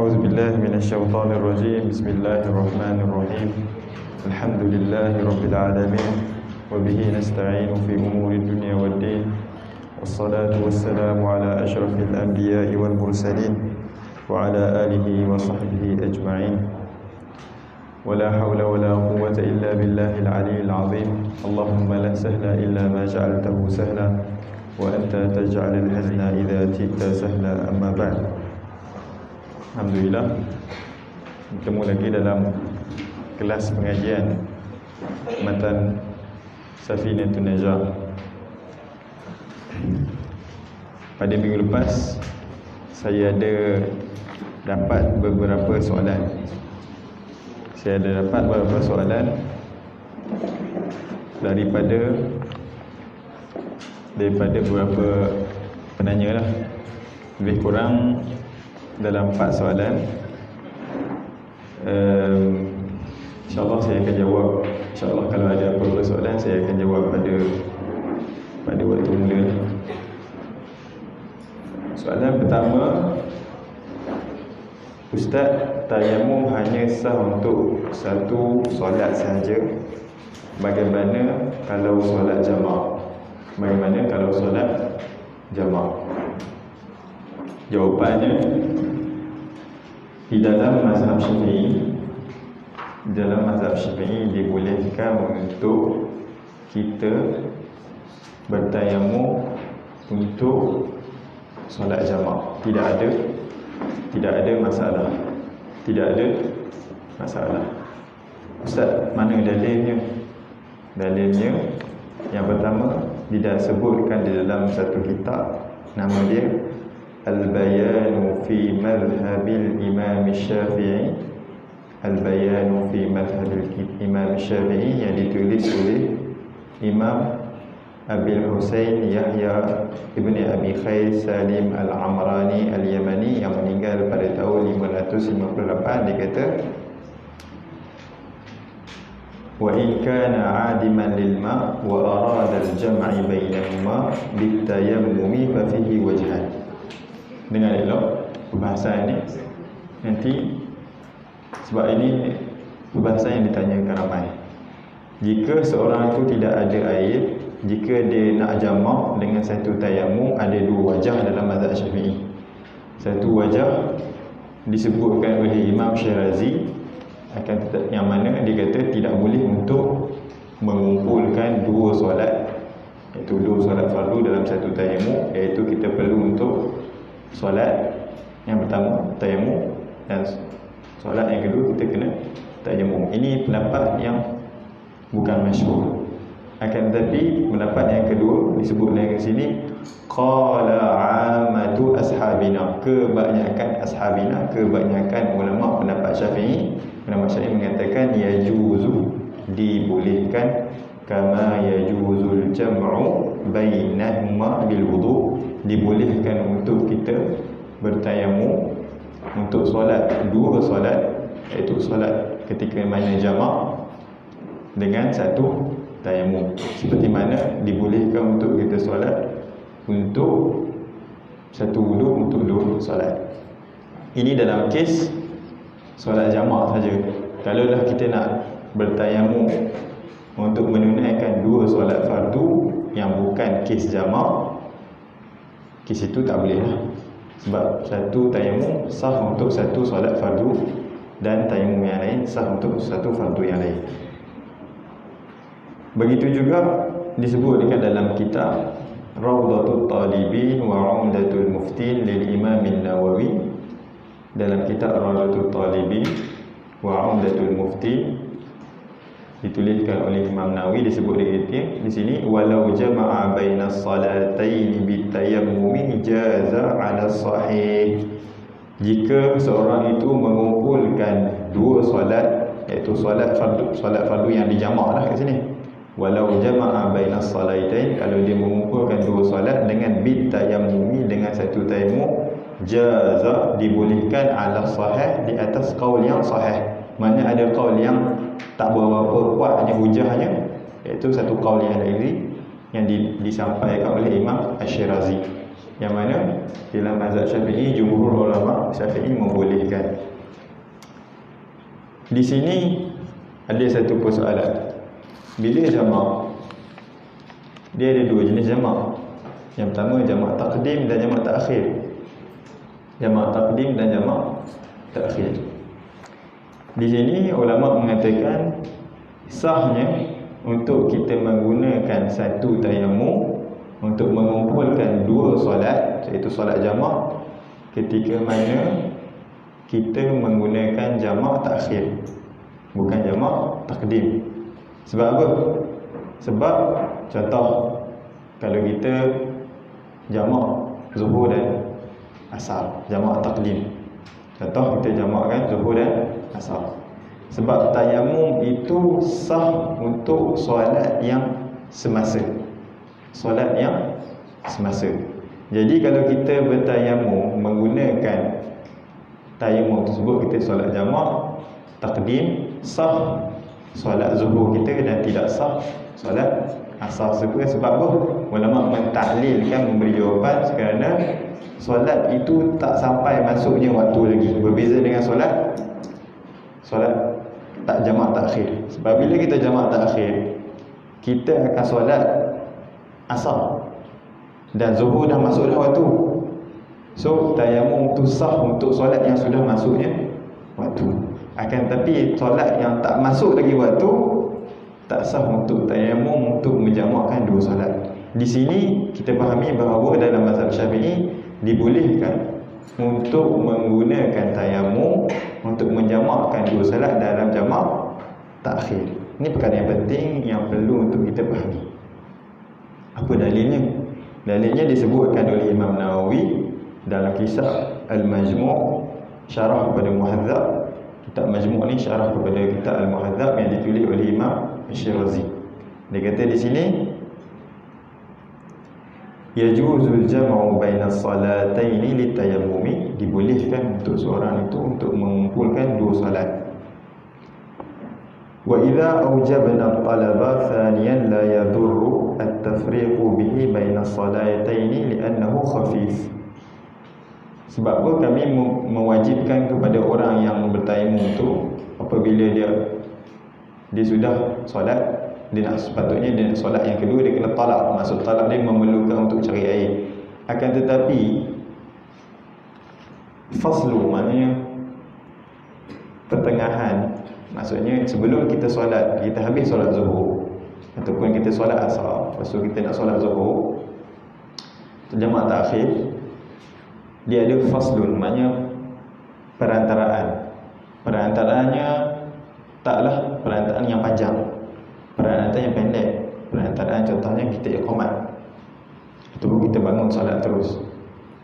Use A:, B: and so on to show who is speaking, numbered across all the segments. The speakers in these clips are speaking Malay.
A: أعوذ بالله من الشيطان الرجيم. بسم الله الرحمن الرحيم. الحمد لله رب العالمين، وبه نستعين في أمور الدنيا والدين، والصلاة والسلام على أشرف الأنبياء والمرسلين وعلى آله وصحبه أجمعين. ولا حول ولا قوة إلا بالله العلي العظيم. اللهم لا سهل إلا ما جعلته سهلا، وأنت تجعل الحزن إذا شئت سهلا. أما بعد. Alhamdulillah, bertemu lagi dalam kelas pengajian matan Safinatun Najah. Pada minggu lepas saya ada dapat beberapa soalan. Daripada beberapa penanya lah. Lebih kurang dalam 4 soalan. InsyaAllah saya akan jawab. InsyaAllah kalau ada apa-apa soalan saya akan jawab pada waktu mula. Soalan pertama, Ustaz, tayamum hanya sah untuk satu solat sahaja. Bagaimana kalau solat jamak? Jawapannya, di dalam mazhab Syafi'i dibolehkan untuk kita bertayamum untuk solat jamak. Tidak ada masalah. Ustaz, mana dalilnya? Dalilnya yang pertama, tidak sebutkan di dalam satu kitab, nama dia Al-Bayanu fi Madhhabil Imam Syafi'i. Al-Bayanu fi Madhhabil Imam Syafi'i, yang ditulis oleh Imam Abil Husain Yahya Ibn Abi Khair Salim Al-Amrani Al-Yamani, yang meninggal pada tahun 558. Dia kata, wa in kana 'adiman lil ma' wa arada al-jam'i bainahuma bitayammumi fa fihi wajhan. Dengar elok perbahasan ni. Nanti sebab ini perbahasan yang ditanyakan ramai. Jika seorang itu tidak ada air, jika dia nak jamak dengan satu tayamum, ada 2 wajah dalam mazhab Syafi'i. Satu wajah disebutkan oleh Imam Syirazi, yang mana dia kata tidak boleh untuk mengumpulkan 2 solat, iaitu 2 solat fardu dalam satu tayamum, iaitu kita perlu untuk solat yang pertama tayamum, dan solat yang kedua kita kena tayamum. Ini pendapat yang bukan masyhur. Akan tetapi pendapat yang kedua disebut lagi di sini, qala 'amatu ashabina, kebanyakan ulama pendapat Syafi'i mengatakan yajuzu, dibolehkan, kama yajuzul jam'u bainahuma bil wudu, dibolehkan untuk kita bertayamum untuk solat 2 solat, iaitu solat ketika mana jamak dengan satu tayamum, seperti mana dibolehkan untuk kita solat untuk satu wudu untuk 2 solat. Ini dalam kes solat jamak saja. Kalau dah kita nak bertayamum untuk menunaikan 2 solat fardu yang bukan kes jamak, kes itu tak boleh lah. Sebab satu tayamum sah untuk satu solat fardu, dan tayamum yang lain sah untuk satu fardu yang lain. Begitu juga disebut dekat dalam kitab Rawdatul Talibin wa Umdatul Muftin lil Imam An-Nawawi. Dalam kitab Rawdatul Talibin wa Umdatul Muftin, dituliskan oleh Imam Nawawi, disebut di sini, walau jama'a bainas salataini bitayammumi jaza 'ala sahih. Jika seorang itu mengumpulkan 2 solat, iaitu solat fardu yang dijamaklah kat sini. Walau jama'a bainas salatain, kalau dia mengumpulkan 2 solat dengan bitayammumi, dengan satu tayamum, jaza, dibolehkan, 'ala sahih, di atas qaul yang sahih. Mana ada qaul yang tak berapa kuat, hanya hujahnya, iaitu satu qaul yang lain yang disampaikan oleh Imam Asy-Syirazi. Yang mana dalam mazhab Syafi'i, jumhur ulama Syafi'i membolehkan. Di sini ada satu persoalan. Bila jamak, dia ada dua jenis jamak. Yang pertama jamak taqdim dan jamak ta'khir. Jamak taqdim dan jamak ta'khir. Di sini ulama mengatakan sahnya untuk kita menggunakan satu tayammum untuk mengumpulkan dua solat, iaitu solat jamak, ketika mana kita menggunakan jamak takhir, bukan jamak takdim. Sebab apa? Sebab contoh, kalau kita jamak zuhur dan asar, jamak takdim. Contoh kita jamakkan zuhur dan asar. Sebab tayamum itu sah untuk solat yang semasa. Solat yang semasa. Jadi kalau kita bertayamum menggunakan tayamum tersebut, kita solat jamak takdim, sah solat zuhur kita dan tidak sah solat asar. Sebab apa? Ulama mentahlilkan, memberi jawapan kerana solat itu tak sampai masuknya waktu lagi. Berbeza dengan solat tak jamak takhir. Sebab bila kita jamak takhir, kita akan solat asar dan zuhur dah masuk dah waktu. So tayamum tu sah untuk solat yang sudah masuknya waktu. Akan tapi solat yang tak masuk lagi waktu, tak sah untuk tayamum untuk menjamakkan dua solat. Di sini kita fahami bahawa dalam mazhab Syafi'i dibolehkan untuk menggunakan tayamum untuk menjamakkan dua solat dalam jamak takhir. Ini perkara yang penting yang perlu untuk kita fahami. Apa dalilnya? Dalilnya disebutkan oleh Imam Nawawi dalam kisah Al-Majmu', syarah kepada Muhadzab. Kitab Majmu' ni syarah kepada kitab Al-Muhadzab yang ditulis oleh Imam Syirazi. Dia kata di sini, yajuzul jam'u baina salataini litayammumi, dibolehkan untuk seorang itu untuk mengumpulkan dua solat. Wa idza awjabna talaba thaniyan la yadurru at-tafriqu bihi baina salataini li'annahu khafif. Sebab apa kami mewajibkan kepada orang yang bertayamum itu, apabila dia sudah solat, sepatutnya dia nak solat yang kedua, dia kena talak. Maksud talak dia memerlukan untuk cari air. Akan tetapi faslu maknanya pertengahan. Maksudnya sebelum kita solat, kita habis solat zuhur ataupun kita solat asar, lepas tu kita nak solat zuhur, jamak takhir, dia ada faslun, maknanya perantaraan. Perantaraannya taklah perantaraan yang panjang, perantaraan yang pendek. Perantaraan contohnya kita iqamat ataupun kita bangun solat terus.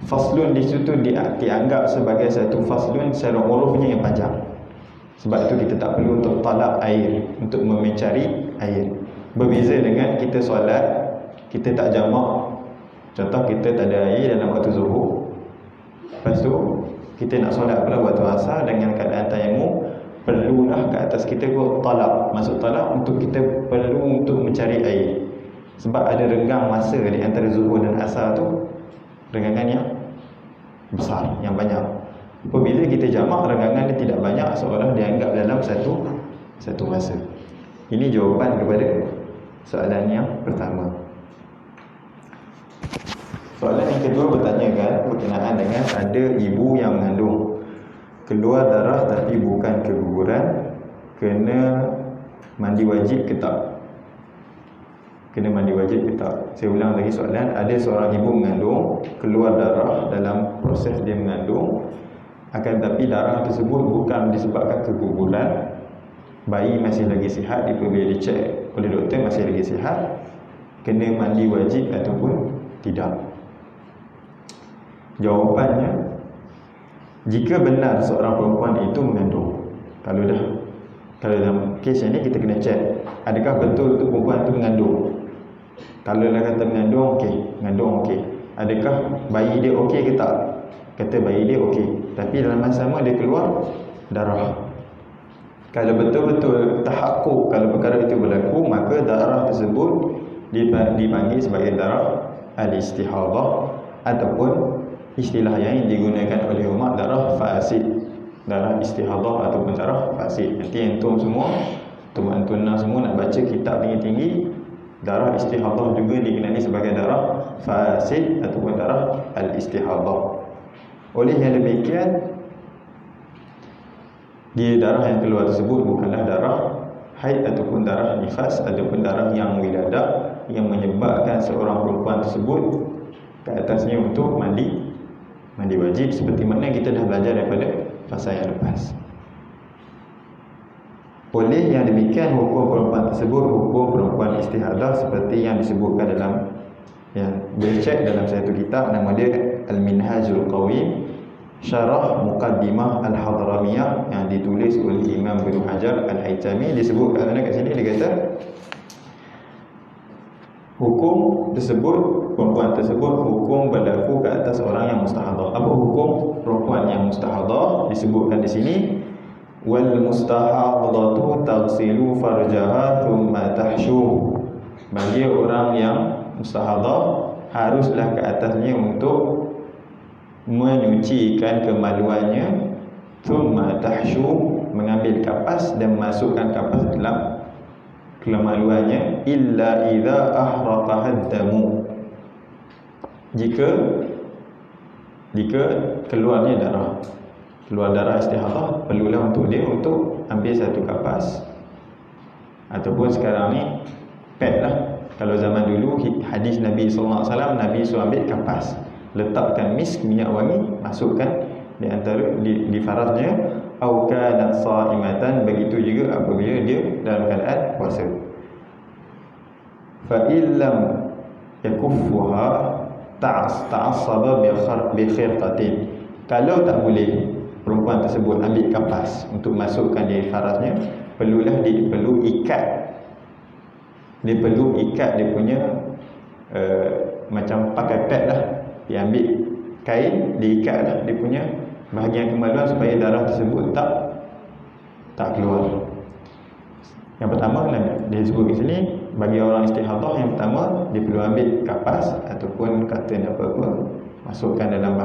A: Faslun di situ dianggap sebagai satu faslun secara urufnya yang panjang. Sebab itu kita tak perlu untuk talab air, untuk mencari air. Berbeza dengan kita solat, kita tak jamak. Contoh kita tak ada air dalam waktu zuhur, lepas tu kita nak solat pula waktu asar dengan keadaan tayamum, perlulah ke atas kita buat talab. Maksud talab untuk kita perlu untuk mencari air. Sebab ada renggang masa di antara zuhur dan asar tu, renggangan yang besar, yang banyak. Apabila kita jamak, renggangan dia tidak banyak, seolah dianggap dalam satu masa. Ini jawapan kepada soalan yang pertama. Soalan yang kedua bertanyakan berkenaan dengan ada ibu yang mengandung, keluar darah tapi bukan keguguran, kena mandi wajib ke tak? Kena mandi wajib ke tak? Saya ulang lagi soalan. Ada seorang ibu mengandung, keluar darah dalam proses dia mengandung, akan tapi darah tersebut bukan disebabkan keguguran, bayi masih lagi sihat, apabila dicek oleh doktor masih lagi sihat, kena mandi wajib ataupun tidak? Jawapannya, jika benar seorang perempuan itu mengandung, kalau dalam kes ini kita kena cek adakah betul tu perempuan itu mengandung. Kalau dia kata mengandung, okey, mengandung okey. Adakah bayi dia okey ke tak? Kata bayi dia okey, tapi dalam masa sama dia keluar darah. Kalau betul-betul tahakkuk kalau perkara itu berlaku, maka darah tersebut dipanggil sebagai darah al-istihadah ataupun istilah yang digunakan oleh ulama darah fasid, darah istihadah ataupun darah fasid. Nanti antum semua, tuan-tuan semua nak baca kitab tinggi-tinggi, darah istihadah juga dikenali sebagai darah fasid ataupun darah al-istihadah. Oleh yang demikian, dia darah yang keluar tersebut bukanlah darah haid ataupun darah nifas ataupun darah yang wiladah yang menyebabkan seorang perempuan tersebut ke atasnya untuk mandi wajib, seperti mana kita dah belajar daripada fasa yang lepas. Oleh yang demikian, hukum perempuan tersebut hukum perempuan istihadah seperti yang disebutkan dalam yang boleh cek dalam satu kitab nama dia Al-Minhajul Qawim Syarah Muqaddimah Al-Hadramiyah yang ditulis oleh Imam Ibnu Hajar Al-Haytami. Disebutkan kat sini, dia kata hukum tersebut, perempuan tersebut hukum berlaku ke atas orang yang mustahadah. Apa hukum perempuan yang mustahadah? Disebutkan di sini, wal mustahadatu taghsilu farjaha thumma tahshu. Bagi orang yang mustahadah, haruslah ke atasnya untuk menyucikan kemaluannya, thumma tahshu, mengambil kapas dan masukkan kapas dalam kemaluannya, illa idza ahraqa damu, jika keluar darah istihadah, perlulah untuk dia untuk ambil satu kapas ataupun sekarang ni pad lah. Kalau zaman dulu hadis Nabi SAW, Nabi SAW ambil kapas, letakkan misk, minyak wangi, masukkan di antara di farasnya, au kanat saimatan, begitu juga apabila dia dalam keadaan puasa. Fa illam yakuffuha ta'assaba bi khirqatin. Kalau tak boleh perempuan tersebut ambil kapas untuk masukkan di farasnya, perlu ikat. Dia perlu ikat dia punya macam pakai pad lah. Dia ambil kain, diikat lah dia punya bahagian kemaluan supaya darah tersebut tak keluar. Yang pertama dia sebut di sini, bagi orang istihadah, yang pertama dia perlu ambil kapas ataupun katin apa-apa, masukkan dalam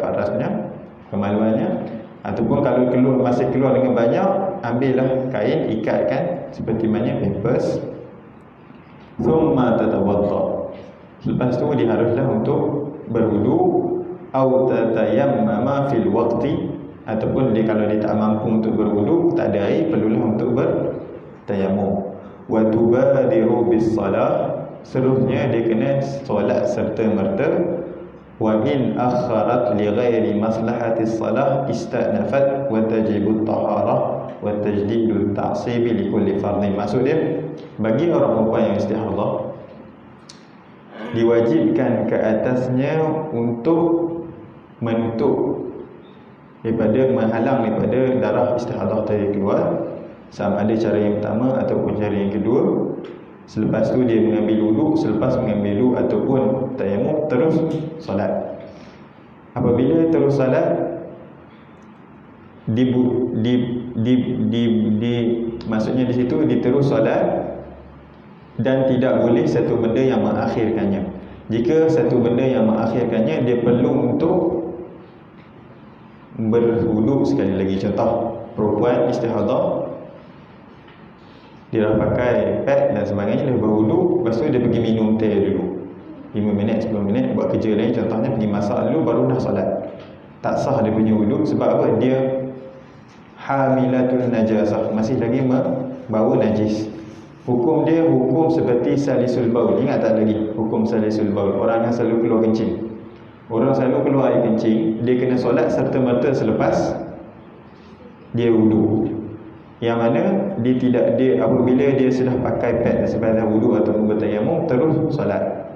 A: farasnya, kemaluannya, ataupun kalau masih keluar dengan banyak, ambillah kain, ikatkan seperti mana pampers. Thumma tatawadda. Selepas tu dia haruslah untuk berwudu, au tatayammama fil waqti, ataupun kalau dia tak mampu untuk berwudu, tak ada air, perlulah untuk bertayammum. Wa tubadiru bis salah, seterusnya dia kena solat serta merta. Wa in akharat li ghairi maslahati salah istanafat wa tajibu taharah wa tajdidu ta'sib li kulli fardhin. Maksud dia, bagi orang perempuan yang istihadah, diwajibkan ke atasnya untuk menutup menghalang daripada darah istihadah tadi keluar, sama ada cara yang pertama ataupun cara yang kedua. Selepas tu dia mengambil wuduk, selepas mengambil wuduk ataupun tayammum, terus solat. Apabila terus solat, maksudnya di situ diterus solat dan tidak boleh satu benda yang mengakhirkannya. Jika satu benda yang mengakhirkannya, dia perlu untuk berwuduk sekali lagi. Contoh, perempuan istihadah, dia dah pakai pad dan sebagainya, dia berwuduk, lepas tu dia pergi minum teh dulu 5 minit, 10 minit, buat kerja lain, contohnya pergi masak dulu, baru dah solat. Tak sah dia punya wuduk. Sebab apa? Dia hamilatul najasah, masih lagi membawa najis. Hukum dia hukum seperti salisul baul. Ingat tak lagi hukum salisul baul? Orang yang selalu keluar kencing, orang selalu keluar air kencing, dia kena solat serta merta selepas dia wuduk. Yang mana dia apabila dia sudah pakai pad sebagai wuduk ataupun bertayammum, terus solat.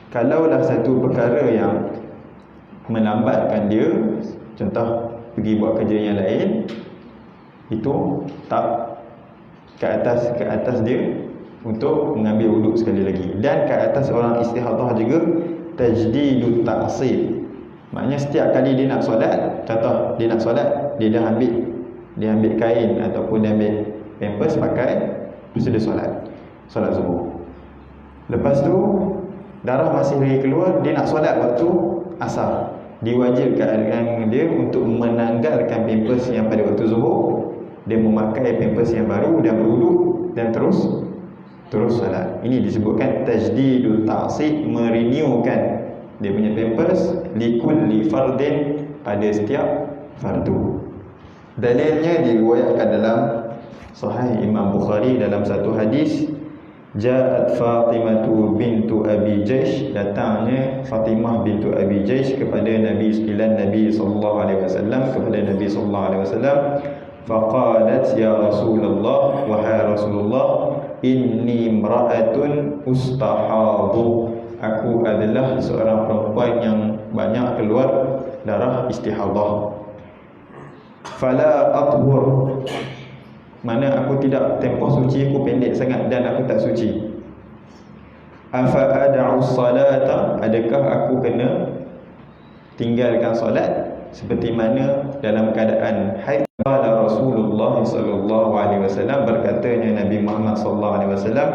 A: Kalaulah satu perkara yang melambatkan dia, contoh pergi buat kerja yang lain, itu tak ke atas dia untuk mengambil wuduk sekali lagi. Dan ke atas orang istihadah juga tajdidut ta'sib. Maknanya setiap kali dia nak solat, contoh dia nak solat, dia ambil kain ataupun dia ambil pampers pakai, lepas tu dia solat zuhur. Lepas tu darah masih lagi keluar, dia nak solat waktu asar. Diwajibkan dia untuk menanggalkan pampers yang pada waktu zuhur, dia memakai pampers yang baru dan berwuduk dan terus salat. Ini disebutkan tajdidul ta'sib, merenewkan dia punya pampers likulli fardin, pada setiap fardu. Dalilnya diriwayatkan dalam Sahih Imam Bukhari dalam satu hadis, Ja'at Fatimatu bintu Abi Jaish, datangnya Fatimah bintu Abi Jaish kepada Nabi sallallahu alaihi wasallam, faqalat ya Rasulullah, wahai Rasulullah, inni imra'atun ustahadu, aku adalah seorang perempuan yang banyak keluar darah istihadah. Fala athhur, mana aku tidak tempoh suci, aku pendek sangat dan aku tak suci. Afa ada'u salata, adakah aku kena tinggalkan solat seperti mana dalam keadaan haid? Qala Rasulullah sallallahu alaihi wasallam, berkatanya Nabi Muhammad sallallahu alaihi wasallam,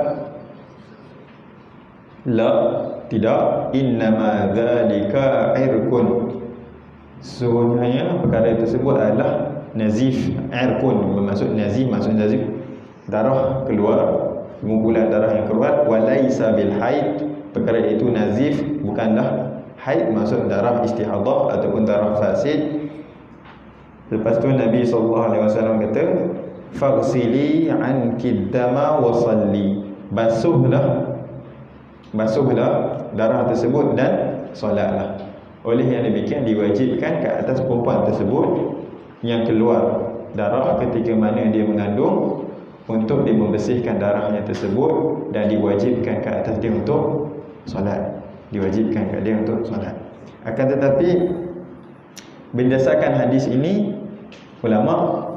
A: la, tidak, innama dzalika irkun, sesungguhnya perkara tersebut adalah nazif. Irkun bermaksud nazif, maksud nazif darah keluar, kumpulan darah yang keluar. Walaisa bil haid, perkara itu nazif bukanlah haid, maksud darah istihadah ataupun darah fasid. Lepas tu Nabi SAW kata, faghsili anki dama wa salli, basuhlah darah tersebut dan solatlah. Oleh yang demikian diwajibkan ke atas perempuan tersebut yang keluar darah ketika mana dia mengandung, untuk dia membersihkan darahnya tersebut, dan diwajibkan ke atas dia untuk solat. Akan tetapi berdasarkan hadis ini, ulama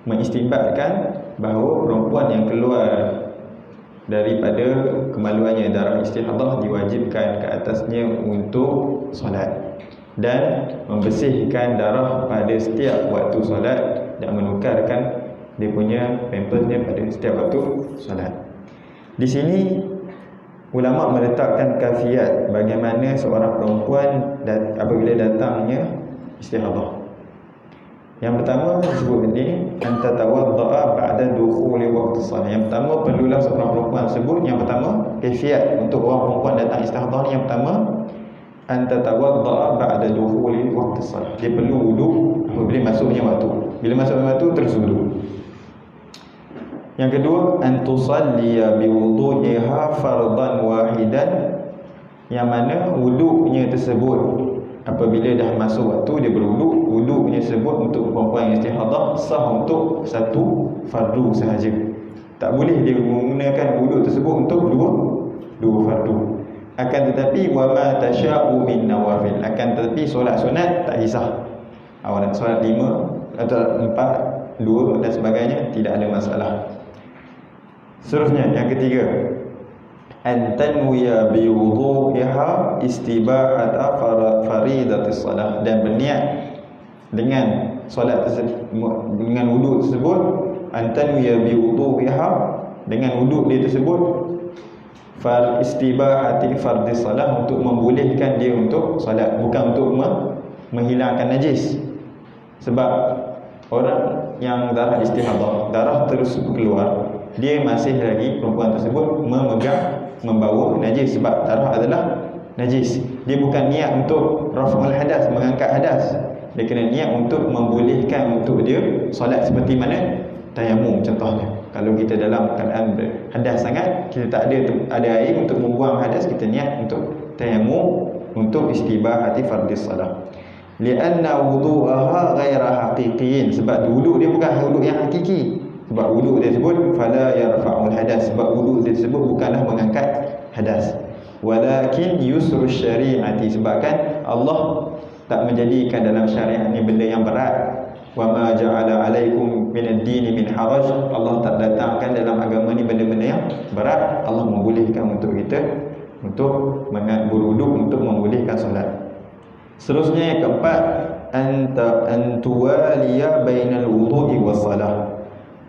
A: mengistinbatkan bahawa perempuan yang keluar daripada kemaluannya darah istihadah diwajibkan ke atasnya untuk solat dan membersihkan darah pada setiap waktu solat dan menukarkan dia punya pampersnya pada setiap waktu solat. Di sini ulama meletakkan kafiat bagaimana seorang perempuan apabila datangnya istihadah. Yang pertama disebut ini anta tawaddaa ba'da dukhuli waqti shalah. Yang pertama, perlulah seorang perempuan tersebut, yang pertama kafiat untuk orang perempuan datang istihadah ni, yang pertama anta tawaddaa ba'da dukhuli waqti shalah, dia perlu wuduk apabila masuknya waktu. Bila masuknya waktu terus wuduk. Yang kedua, antusalliya biwudu'iha fardan wahidan, yang mana wuduknya tersebut apabila dah masuk waktu dia berwuduk, wuduknya tersebut untuk perempuan yang istihadah sah untuk satu fardu sahaja. Tak boleh dia menggunakan wuduk tersebut untuk dua fardu. Akan tetapi wama tasya'u min nawafil, akan tetapi solat sunat tak kisah. Awak nak solat 5 atau 4, 2 dan sebagainya, tidak ada masalah. Seterusnya yang ketiga, an tanwiya bi wudu'iha istibahata faridatis salah, dan berniat dengan solat tersebut, dengan wuduk tersebut, an tanwiya bi wudu'iha, dengan wuduk dia tersebut, istibahati fardis salah, untuk membolehkan dia untuk solat, bukan untuk menghilangkan najis. Sebab orang yang darah istihadah, darah terus keluar, dia masih lagi, perempuan tersebut membawa najis, sebab darah adalah najis. Dia bukan niat untuk raf'ul hadas, mengangkat hadas, dia kena niat untuk membolehkan untuk dia solat, seperti mana tayamum contohnya. Kalau kita dalam keadaan hadas sangat, kita tak ada air untuk membuang hadas, kita niat untuk tayamum untuk istibahati fardis salah. Lianna wudu'aha ghaira haqiqiyin, sebab wuduk dia bukan wuduk yang hakiki. Sebab wuduk dia sebut fala yarfa'ul hadas, sebab wuduk dia sebut bukanlah mengangkat hadas. Walakin yusru syari'ati, sebabkan Allah tak menjadikan dalam syariat ni benda yang berat. Wa ma ja'ala 'alaikum minad dini min haraj, Allah tak datangkan dalam agama ni benda-benda yang berat. Allah membolehkan untuk kita untuk berwuduk, untuk membolehkan solat. Seterusnya yang keempat, antuwaliya bainal wudu'i was salah,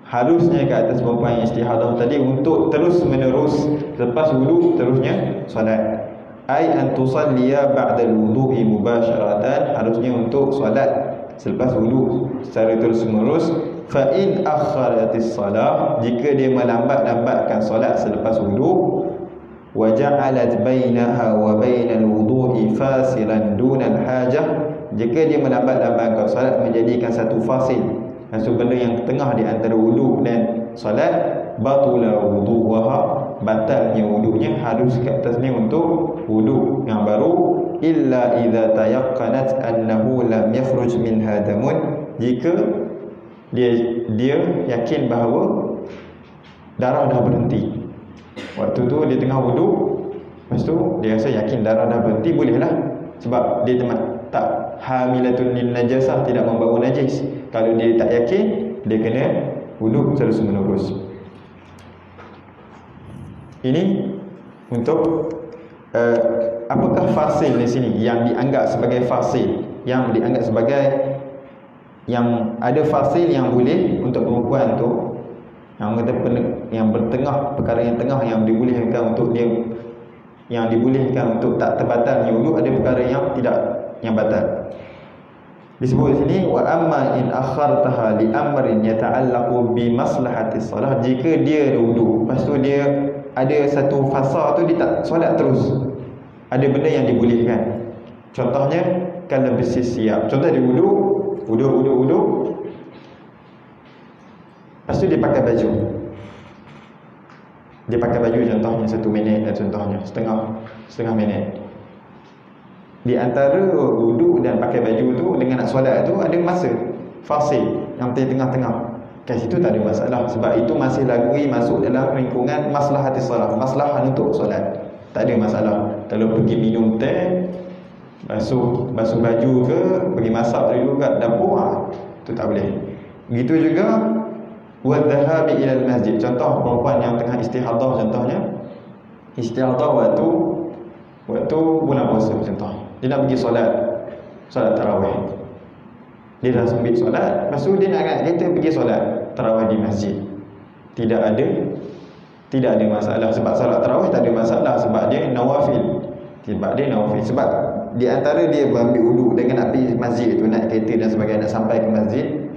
A: harusnya ke atas perempuan yang istihadah tadi untuk terus menerus lepas wuduk terusnya solat. Ai an tusalliya ba'da al-wudu'i mubasharatan, harusnya untuk solat selepas wudu secara terus-menerus. Fa in akharatis salah, jika dia melambat-lambatkan solat selepas wudu, wa ja'alat bainaha wa bainal wudu'i fasilan dunal hajah, jika dia melambat-lambatkan solat menjadikan satu fasil, satu benda yang tengah di antara wudu dan solat, batula wudu'aha, batalnya wudunya, harus kat atas ni untuk wudu yang baru. Illa idza tayaqqanat annahu lam yakhruj minha damun, jika dia yakin bahawa darah dah berhenti. Waktu tu dia tengah wudu, lepas tu dia rasa yakin darah dah berhenti, bolehlah, sebab dia tak hamilatun lin najasah, tidak membawa najis. Kalau dia tak yakin, dia kena wudu terus menerus. Ini untuk apakah fasil di sini yang dianggap sebagai fasil, yang dianggap sebagai yang ada fasil yang boleh untuk perempuan tu, yang bertengah, perkara yang tengah yang dibolehkan untuk dia, yang dibolehkan untuk tak terbatalnya wudu, ada perkara yang tidak, yang batal. Disebut di sini wa amma in akhartaha li amrin yata'allaqu bi maslahati salah, jika dia wudu lepas tu dia ada satu fasa tu dia tak solat terus, ada benda yang dibolehkan. Contohnya kalau besi siap, contoh dia wudu lepas tu dia pakai baju, contohnya 1 minit, contohnya setengah minit. Di antara wudu dan pakai baju tu dengan nak solat tu ada masa fasil yang tengah-tengah. Kat situ tak ada masalah, sebab itu masih lagi masuk dalam lingkungan maslahatis salat, maslahat untuk solat. Tak ada masalah. Kalau pergi minum teh, basuh baju ke, pergi masak dulu kat dapur, tu tak boleh. Begitu juga wa dhahabi ila masjid, contoh perempuan yang tengah istihadah, contohnya istihadah waktu bulan puasa, contoh dia nak pergi solat tarawih, dia dah sembit solat, lepas tu dia nak angkat kereta pergi solat tarawih di masjid. Tidak ada masalah, sebab solat tarawih tak ada masalah, sebab dia nawafil. Sebab di antara dia ambil wudu dengan nak pergi masjid tu, naik kereta dan sebagainya, nak sampai ke masjid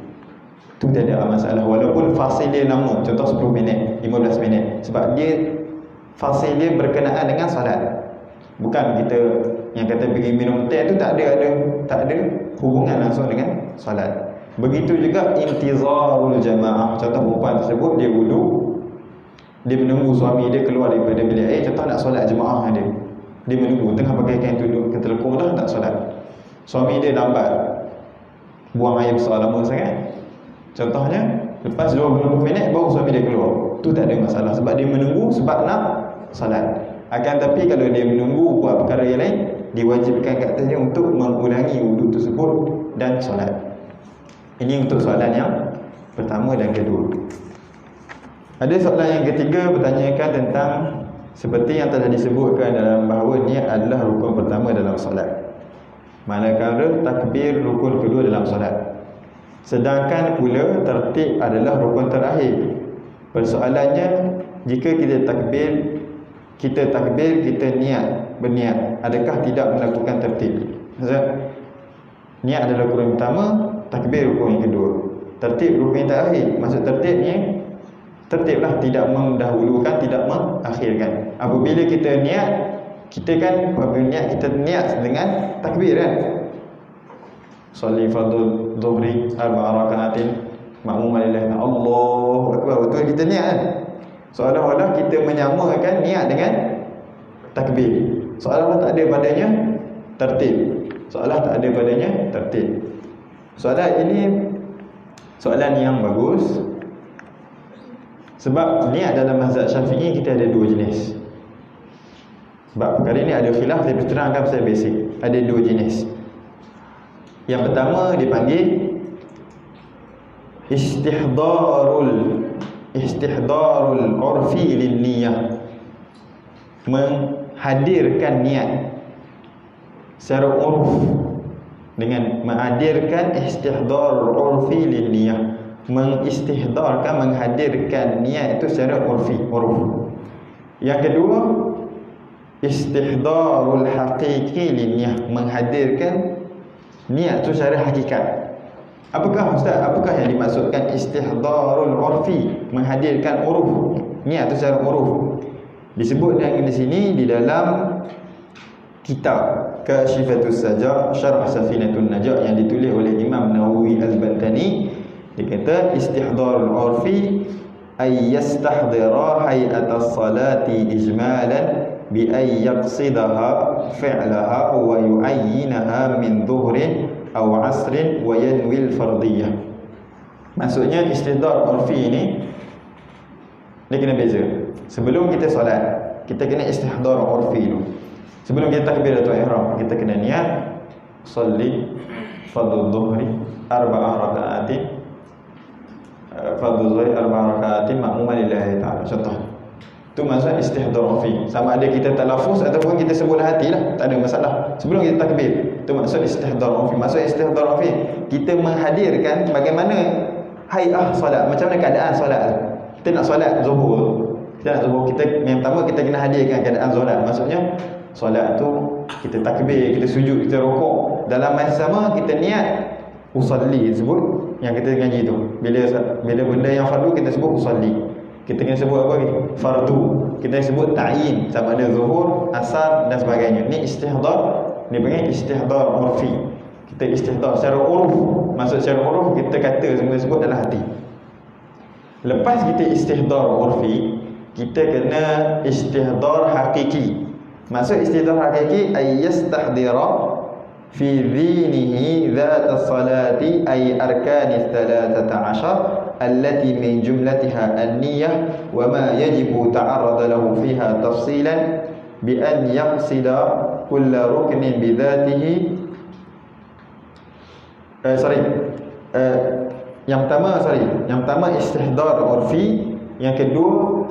A: tu tak ada masalah, walaupun fasil dia lama, contoh 10 minit, 15 minit, sebab dia fasil dia berkenaan dengan solat. Bukan kita yang kata pergi minum teh tu tak ada hubungan langsung dengan solat. Begitu juga intizarul jamaah, contoh perempuan tersebut dia wudu, dia menunggu suami dia keluar daripada bilik air, contoh nak solat jemaah dia menunggu, tengah pakai kain tudung ketelekung dah tak solat, suami dia lambat, buang air besar lama sangat, contohnya lepas 20 minit baru suami dia keluar, tu tak ada masalah, sebab dia menunggu sebab nak solat. Akan tapi kalau dia menunggu buat perkara yang lain, diwajibkan kat atasnya untuk mengulangi wudu tersebut dan solat. Ini untuk soalan yang pertama dan kedua. Ada soalan yang ketiga bertanyakan tentang seperti yang telah disebutkan dalam bahawa niat adalah rukun pertama dalam solat, manakala takbir rukun kedua dalam solat, sedangkan pula tertib adalah rukun terakhir. Persoalannya, jika kita berniat, adakah tidak melakukan tertib? Maksud, niat adalah rukun pertama, takbir rukun yang kedua, tertib rukun yang terakhir. Maksud tertibnya, tertiblah, tidak mendahulukan, tidak mengakhirkan. Apabila kita niat, kita niat dengan takbir kan, Salli fardhu dhuhri 4 rakaatin ma'mum lillahi Allahu akbar, betul kita niat kan, seolah-olah kita menyamakan niat dengan takbir, seolah-olah tak ada padanya tertib, Soalan ini soalan yang bagus, sebab niat dalam mazhab Syafi'i kita ada 2 jenis. Sebab perkara ini ada khilaf, saya terangkan secara basic. Ada 2 jenis. Yang pertama dipanggil istihdarul urfi lin niyah, menghadirkan niat secara uruf, dengan menghadirkan istihdar urfi lin niyah, menghadirkan niat itu secara uruf. Yang kedua istihdarul haqiqi liniyah, menghadirkan niat tu secara hakikat. Apakah Ustaz? Apakah yang dimaksudkan istihdarul urfi, menghadirkan uruf, niat tu secara uruf? Disebut di sini di dalam kitab Kashifatus Sajah Syarh Safinatun Najah yang ditulis oleh Imam Nawawi Al-Bantani. Dia kata istihdarul urfi ay yastahdira hay'atas salati ijmalan bi ay yaqsidaha fi'laha wa yu'ayyinaha min dhuhrin aw 'asrin wa yanwil fardiyah. Maksudnya istihdar urfi ini dia kena beza. Sebelum kita solat, kita kena istihdar urfi dulu. Sebelum kita takbiratul ihram, kita kena niat salli fardhu dhuhri arba'ah raka'atin, fardhu dhuhri arba'ah raka'atin ma'muman lillahi ta'ala. Contoh. Itu maksud istihdar urfi. Sama ada kita talaffuz ataupun kita sebut hati lah, tak ada masalah. Sebelum kita takbir, itu maksud istihdar urfi. Maksud istihdar urfi, kita menghadirkan bagaimana hay'ah solat, macam mana keadaan solat. Kita nak solat zuhur, kita nak zuhur, kita yang pertama kita kena hadirkan keadaan solat. Maksudnya solat tu kita takbir, kita sujud, kita rukuk. Dalam masa sama kita niat usalli sebut yang kita ngaji tu. Bila benda yang fardu kita sebut usalli. Kita kena sebut apa lagi? Fardu. Kita sebut ta'yin sama ada zuhur, asar dan sebagainya. Ni istihdar, ni panggil istihdar urfi. Kita istihdar secara uruf. Maksud secara uruf kita kata semua sebut dalam hati. Lepas kita istihdar urfi, kita kena istihdar hakiki. Maksud istihdar hakiki ay yastahdira fi dhinihi dhat as-salati ay arkani 13 allati min jumlatiha an-niyyah wa ma yajibu ta'arrada lahu fiha tafsilan bi an yaqsida kull ruknin bi dhatihi. Yang pertama istihdar urfi, yang kedua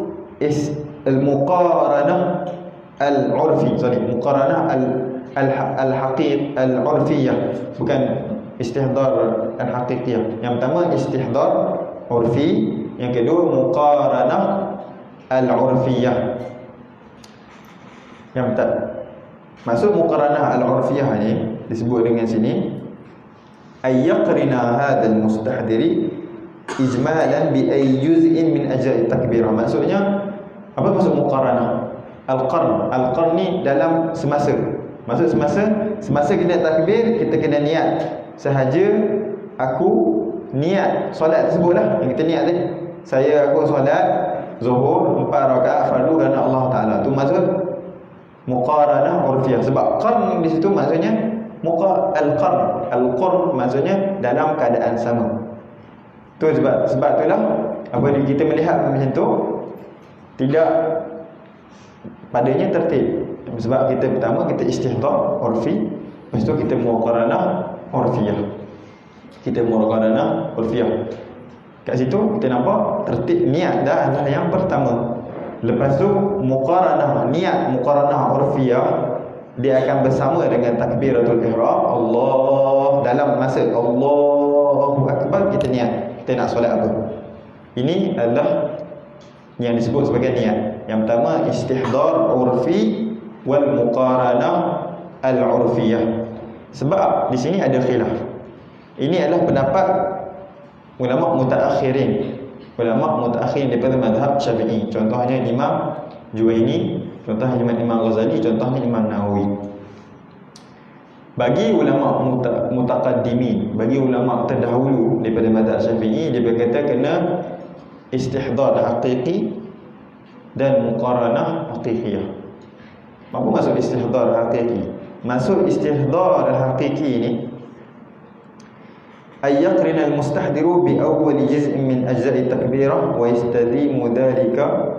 A: al-muqaranah al-urfi, muqaranah al-haqiq al-urfiyah, bukan istihdar al-haqiqiyah. Yang pertama istihdar urfi, yang kedua muqaranah al-urfiyah. Yang maksud muqaranah al-urfiyah ni disebut dengan sini ayyaqrina hadzal mustahdiri ijmalan bi ay juz'in min ajza'i takbirah. Maksudnya apa maksud muqaranah? Al-qarn ni dalam semasa. Maksud semasa kita takbir, kita kena niat sahaja aku niat solat tersebutlah yang kita niat tadi. Aku solat zuhur 4 rakaat fardu kerana Allah Taala. Tu maksud muqaranah urfiyah. Sebab qarn di situ maksudnya al-qarn maksudnya dalam keadaan sama. Tu sebab itulah apabila kita melihat macam tu tidak padanya tertib. Sebab kita pertama kita istihdar urfi, lepas tu kita muqaranah urfiyah. Kat situ kita nampak tertib niat dah adalah yang pertama. Lepas tu niat muqaranah urfiyah dia akan bersama dengan takbiratul ihram. Allah dalam masa Allahu akbar kita niat kita nak solat apa. Ini adalah yang disebut sebagai niat. Yang pertama istihdar urfi wal muqaranah al-urfiyah. Sebab di sini ada khilaf. Ini adalah pendapat ulama mutaakhirin. Ulama mutaakhirin daripada mazhab Syafi'i. Contohnya Imam Juwaini, contohnya Imam Ghazali, contohnya Imam Nawawi. Bagi ulama mutaqaddimin, bagi ulama terdahulu daripada mazhab Syafi'i, dia berkata kena istihdar haqiqi dan muqaranah haqiqiyah. Apa maksud istihdar haqiqi? Maksud istihdar haqiqi ni ay yaqrina al-mustahdiru bi awwal juz'in min ajza'i takbirah wa yastadimu dhalika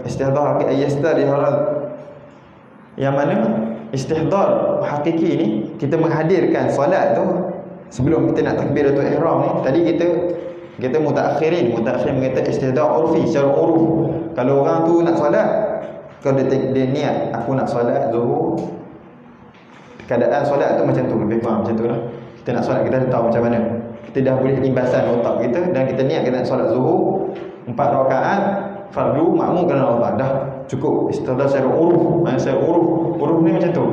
A: istihdar haqiqi ay yastahdar. Yang mana istihdar haqiqi ni kita menghadirkan solat tu sebelum kita nak takbiratul ihram ni. Tadi kita mutaakhirin mengata istihdar urfi, secara uruf. Kalau orang tu nak solat, kalau dia niat aku nak solat zuhur, keadaan solat tu macam tu, lebih faham macam tu lah. Kita nak solat, kita dah tahu macam mana, kita dah boleh imbasan otak kita, dan kita niat kita nak solat zuhur 4 rakaat fardu makmum kerana Allah, dah cukup istihdar secara uruf. Secara uruf ni macam tu.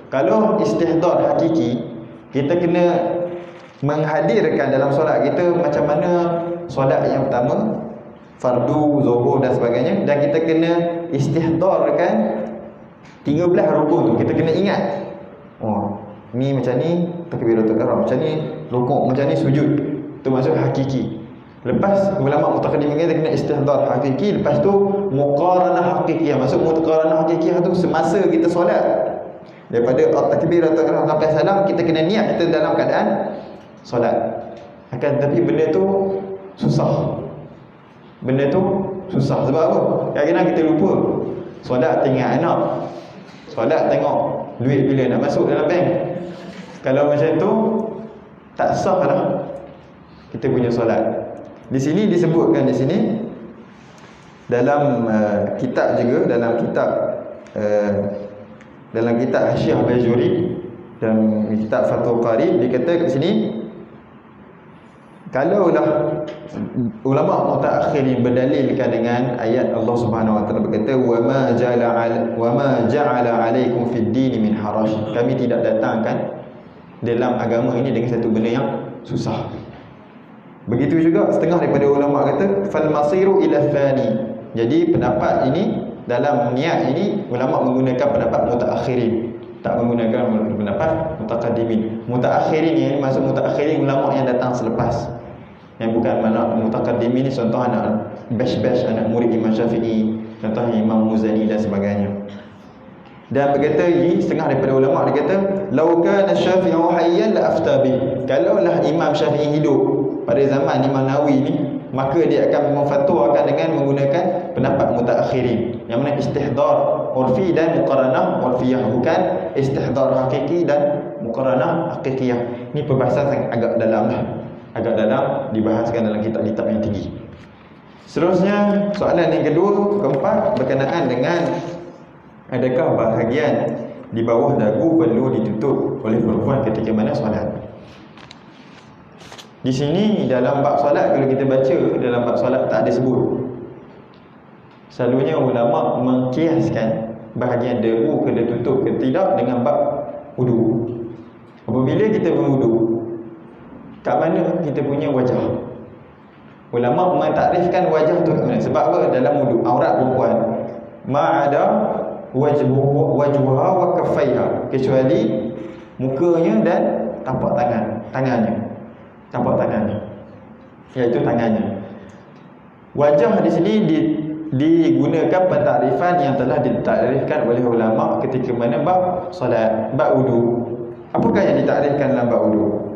A: Kalau istihdar hakiki, kita kena menghadirkan dalam solat kita macam mana solat yang pertama, fardu, zuhur dan sebagainya, dan kita kena istihdarkan 13 rukun tu. Kita kena ingat, oh ni macam ni takbiratul ihram, macam ni rukuk, macam ni sujud. Tu maksud hakiki. Lepas ulama mutaqaddim kata kena istihdar hakiki, lepas tu muqaranah hakikiyah. Maksud muqaranah hakikiyah tu semasa kita solat, daripada takbiratul ihram sampai salam, kita kena niat kita dalam keadaan solat. Akan tetapi benda tu susah. Benda tu susah sebab apa? Kadang-kadang kita lupa. Solat tinggal anak, solat tengok duit bila nak masuk dalam bank. Kalau macam tu tak sah lah kita punya solat. Di sini disebutkan, di sini dalam kitab juga, dalam kitab Hasyiah Bajuri dan kitab Fathul Qari, dia kata kat sini, kalaulah ulama mutaakhirin berdalilkan dengan ayat Allah Subhanahu wa taala berkata, wa ma ja'ala 'alaikum fid din min haraj. Kami tidak datangkan dalam agama ini dengan satu benda yang susah. Begitu juga setengah daripada ulama kata fal masiru ila thani. Jadi pendapat ini, dalam niat ini ulama menggunakan pendapat mutaakhirin, tak menggunakan pendapat mutaqaddimin. Mutaakhirin ini maksud mutaakhirin ulama yang datang selepas, yang bukan mana mutaqaddimin ni contoh anak bash anak murid Imam Syafi'i, contohnya Imam Muzani dan sebagainya. Dan berkata setengah daripada ulama dia kata, "Lau kana Syafi'u hayyan la afta bih." Kalaulah Imam Syafi'i hidup pada zaman Imam Nawawi ni, maka dia akan memfatwakan dengan menggunakan pendapat mutaakhirin, yang mana istihdar urfi dan muqaranah urfiyah, bukan istihdar hakiki dan muqaranah hakikiyah. Ini perbahasan agak dalam lah, agak dalam, dibahaskan dalam kitab-kitab yang tinggi. Seterusnya soalan yang kedua, keempat, berkenaan dengan adakah bahagian di bawah dagu perlu ditutup oleh perempuan ketika mana solat. Di sini dalam bab solat, kalau kita baca dalam bab solat tak ada sebut. Selalunya ulama mengkiaskan bahagian dagu kena tutup ke tidak dengan bab wudu. Apabila kita berwudu, kat mana kita punya wajah? Ulama mentakrifkan wajah tu kat mana? Sebab apa? Dalam wudu aurat perempuan ma'ada wajhuha wa kaffaiha, kecuali mukanya dan tapak tangannya, iaitu tangannya. Wajah di sini digunakan pentakrifan yang telah ditakrifkan oleh ulama ketika mana bab solat, bab wudu. Apakah yang ditakrifkan dalam bab wudu?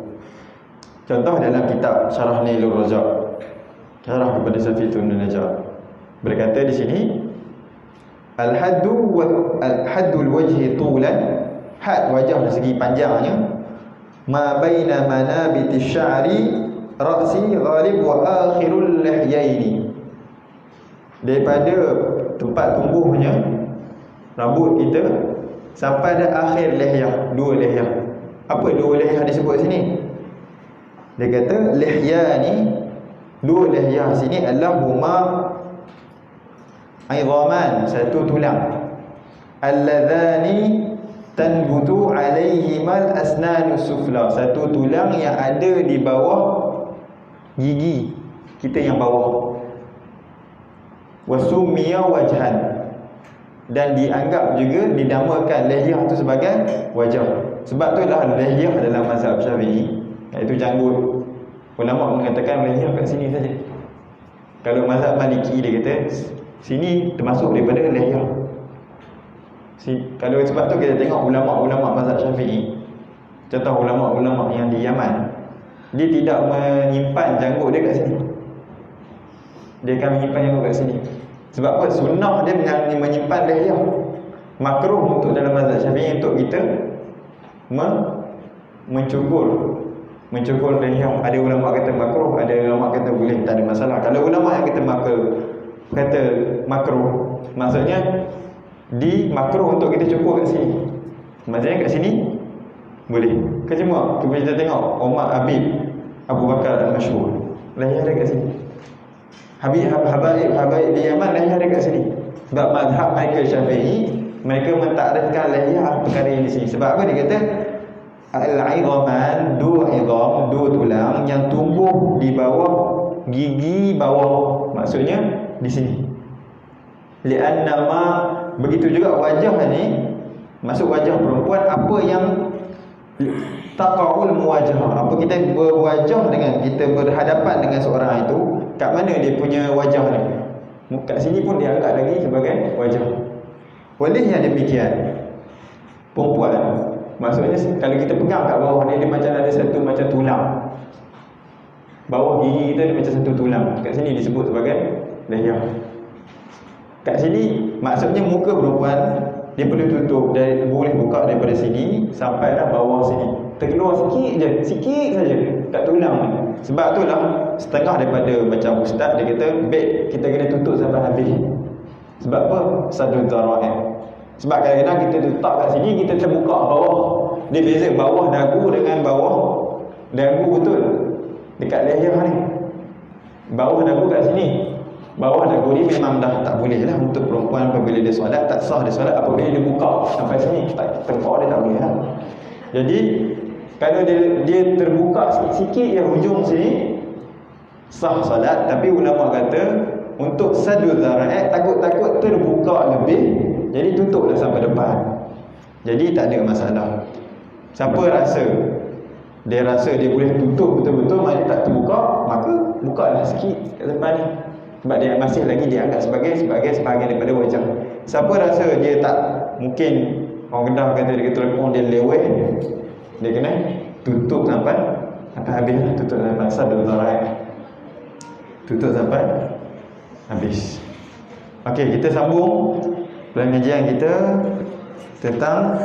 A: Contoh dalam kitab Syarah Nailur Rajab, syarah kepada Safitun Najah, berkata di sini, Al-haddul wajhi tulan, had wajah dari segi panjangnya, ma baina manabiti sya'ri ra'si ghalib wa akhirul lihyaini, daripada tempat tumbuhnya rambut kita sampai ada akhir lihyah, dua lihyah. Apa dua lihyah disebut sini? Dia kata lihyani, dua lihyah sini adalah huma aidhaman, satu tulang, alladhani tanbutu alaihimal asnanus sufla, satu tulang yang ada di bawah gigi kita yang bawah. Wasummiya wajhan, dan dianggap juga dinamakan lihyah itu sebagai wajah. Sebab itulah lihyah dalam mazhab Syafi'i, iaitu janggut. Ulama mengatakan lihyah kat sini saja. Kalau mazhab Maliki dia kata sini termasuk daripada lihyah. Kalau sebab tu kita tengok ulama-ulama mazhab Syafi'i, contoh ulama-ulama yang di Yaman, dia tidak menyimpan janggut dia kat sini. Dia akan menyimpan janggut kat sini. Sebab apa? Sunnah dia menyimpan lihyah. Makruh untuk dalam mazhab Syafi'i untuk kita mencukur lihyah. Ada ulama kata makruh, ada ulama kata boleh, tak ada masalah. Kalau ulama yang kata makruh, maksudnya di makruh untuk kita cukur kat sini. Maksudnya kat sini boleh. Kecuma kita tengok Umar Habib Abu Bakar al-Masyhur, lihyah dia kat sini. Habaib di Yaman lihyah dia kat sini. Sebab mazhab mereka Syafi'i, mereka mentakrifkan lihya perkara ini di sini. Sebab apa dia kata? Al-'idhaman, dua idham, dua tulang yang tumbuh di bawah gigi bawah. Maksudnya di sini. Li'anna ma, begitu juga wajah ni, masuk wajah perempuan, apa yang taqa'ul muwajah, apa kita berwajah dengan, kita berhadapan dengan seorang itu, kat mana dia punya wajah ni? Kat sini pun dia anggap lagi sebagai wajah. Oleh yang demikian, perempuan, maksudnya kalau kita pegang kat bawah ni, dia macam ada satu macam tulang. Bawah gigi kita dia macam satu tulang. Kat sini disebut sebagai leher. Kat sini maksudnya muka perempuan dia perlu tutup, dan boleh buka daripada sini sampai dah bawah sini. Terkeluar sikit je, sikit saja kat tulang ni. Sebab itulah setengah daripada macam ustaz dia kata, baik kita kena tutup sampai habis. Sebab apa? Sadud dhara'i. Sebab kadang-kadang kita letak kat sini, kita terbuka bawah. Dia beza bawah dagu dengan bawah dagu betul. Dekat leher ni. Bawah dagu kat sini. Bawah dagu ni memang dah tak boleh lah untuk perempuan apabila dia solat. Tak sah dia solat apabila dia buka sampai sini. Tengkok dia tak boleh lah. Jadi kalau dia terbuka sikit-sikit yang hujung sini, sah solat. Tapi ulama kata untuk sadud dhara'i, takut-takut terbuka lebih, jadi tutuplah sampai depan. Jadi tak ada masalah. Siapa rasa dia boleh tutup betul-betul, maknanya tak terbuka, maka bukalah sikit kat depan ni. Sebab dia masih lagi dianggap sebagai sebahagian daripada wajah. Siapa rasa dia tak, mungkin orang Kedah kata dia telefon dia leweh, dia kena tutup sampai habis, tutup sampai sadud dhara'i, tutup sampai habis. Okey, kita sambung pengajian kita tentang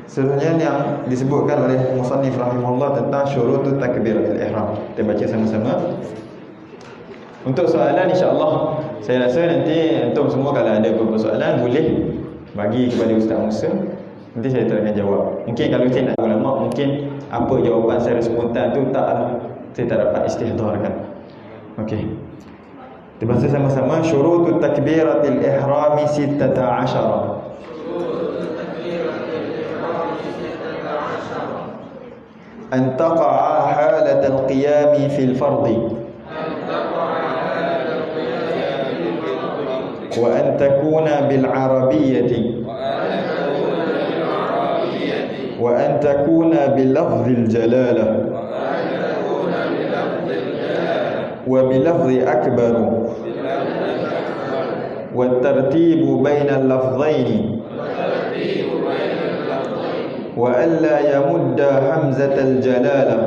A: seterusnya yang disebutkan oleh musannif rahimahullah tentang syurutut takbiratul ihram. Kita baca sama-sama. Untuk soalan insya-Allah saya rasa nanti antum semua kalau ada beberapa soalan boleh bagi kepada Ustaz Musa. Nanti saya akan jawab. Mungkin kalau saya nak ulama, mungkin apa jawapan saya spontan tu saya tak dapat istihdharkan. Okey. Kita baca sama-sama syurutut takbiratul ihram 16. An taqa'a halatal qiyam fil fardhi wa an takuna bil arabiyyati wa an takuna bil lafzil jalalah wa bil lafzi akbar wa tartibu bainal lafzaini wa alla yamudda hamzatal jalalah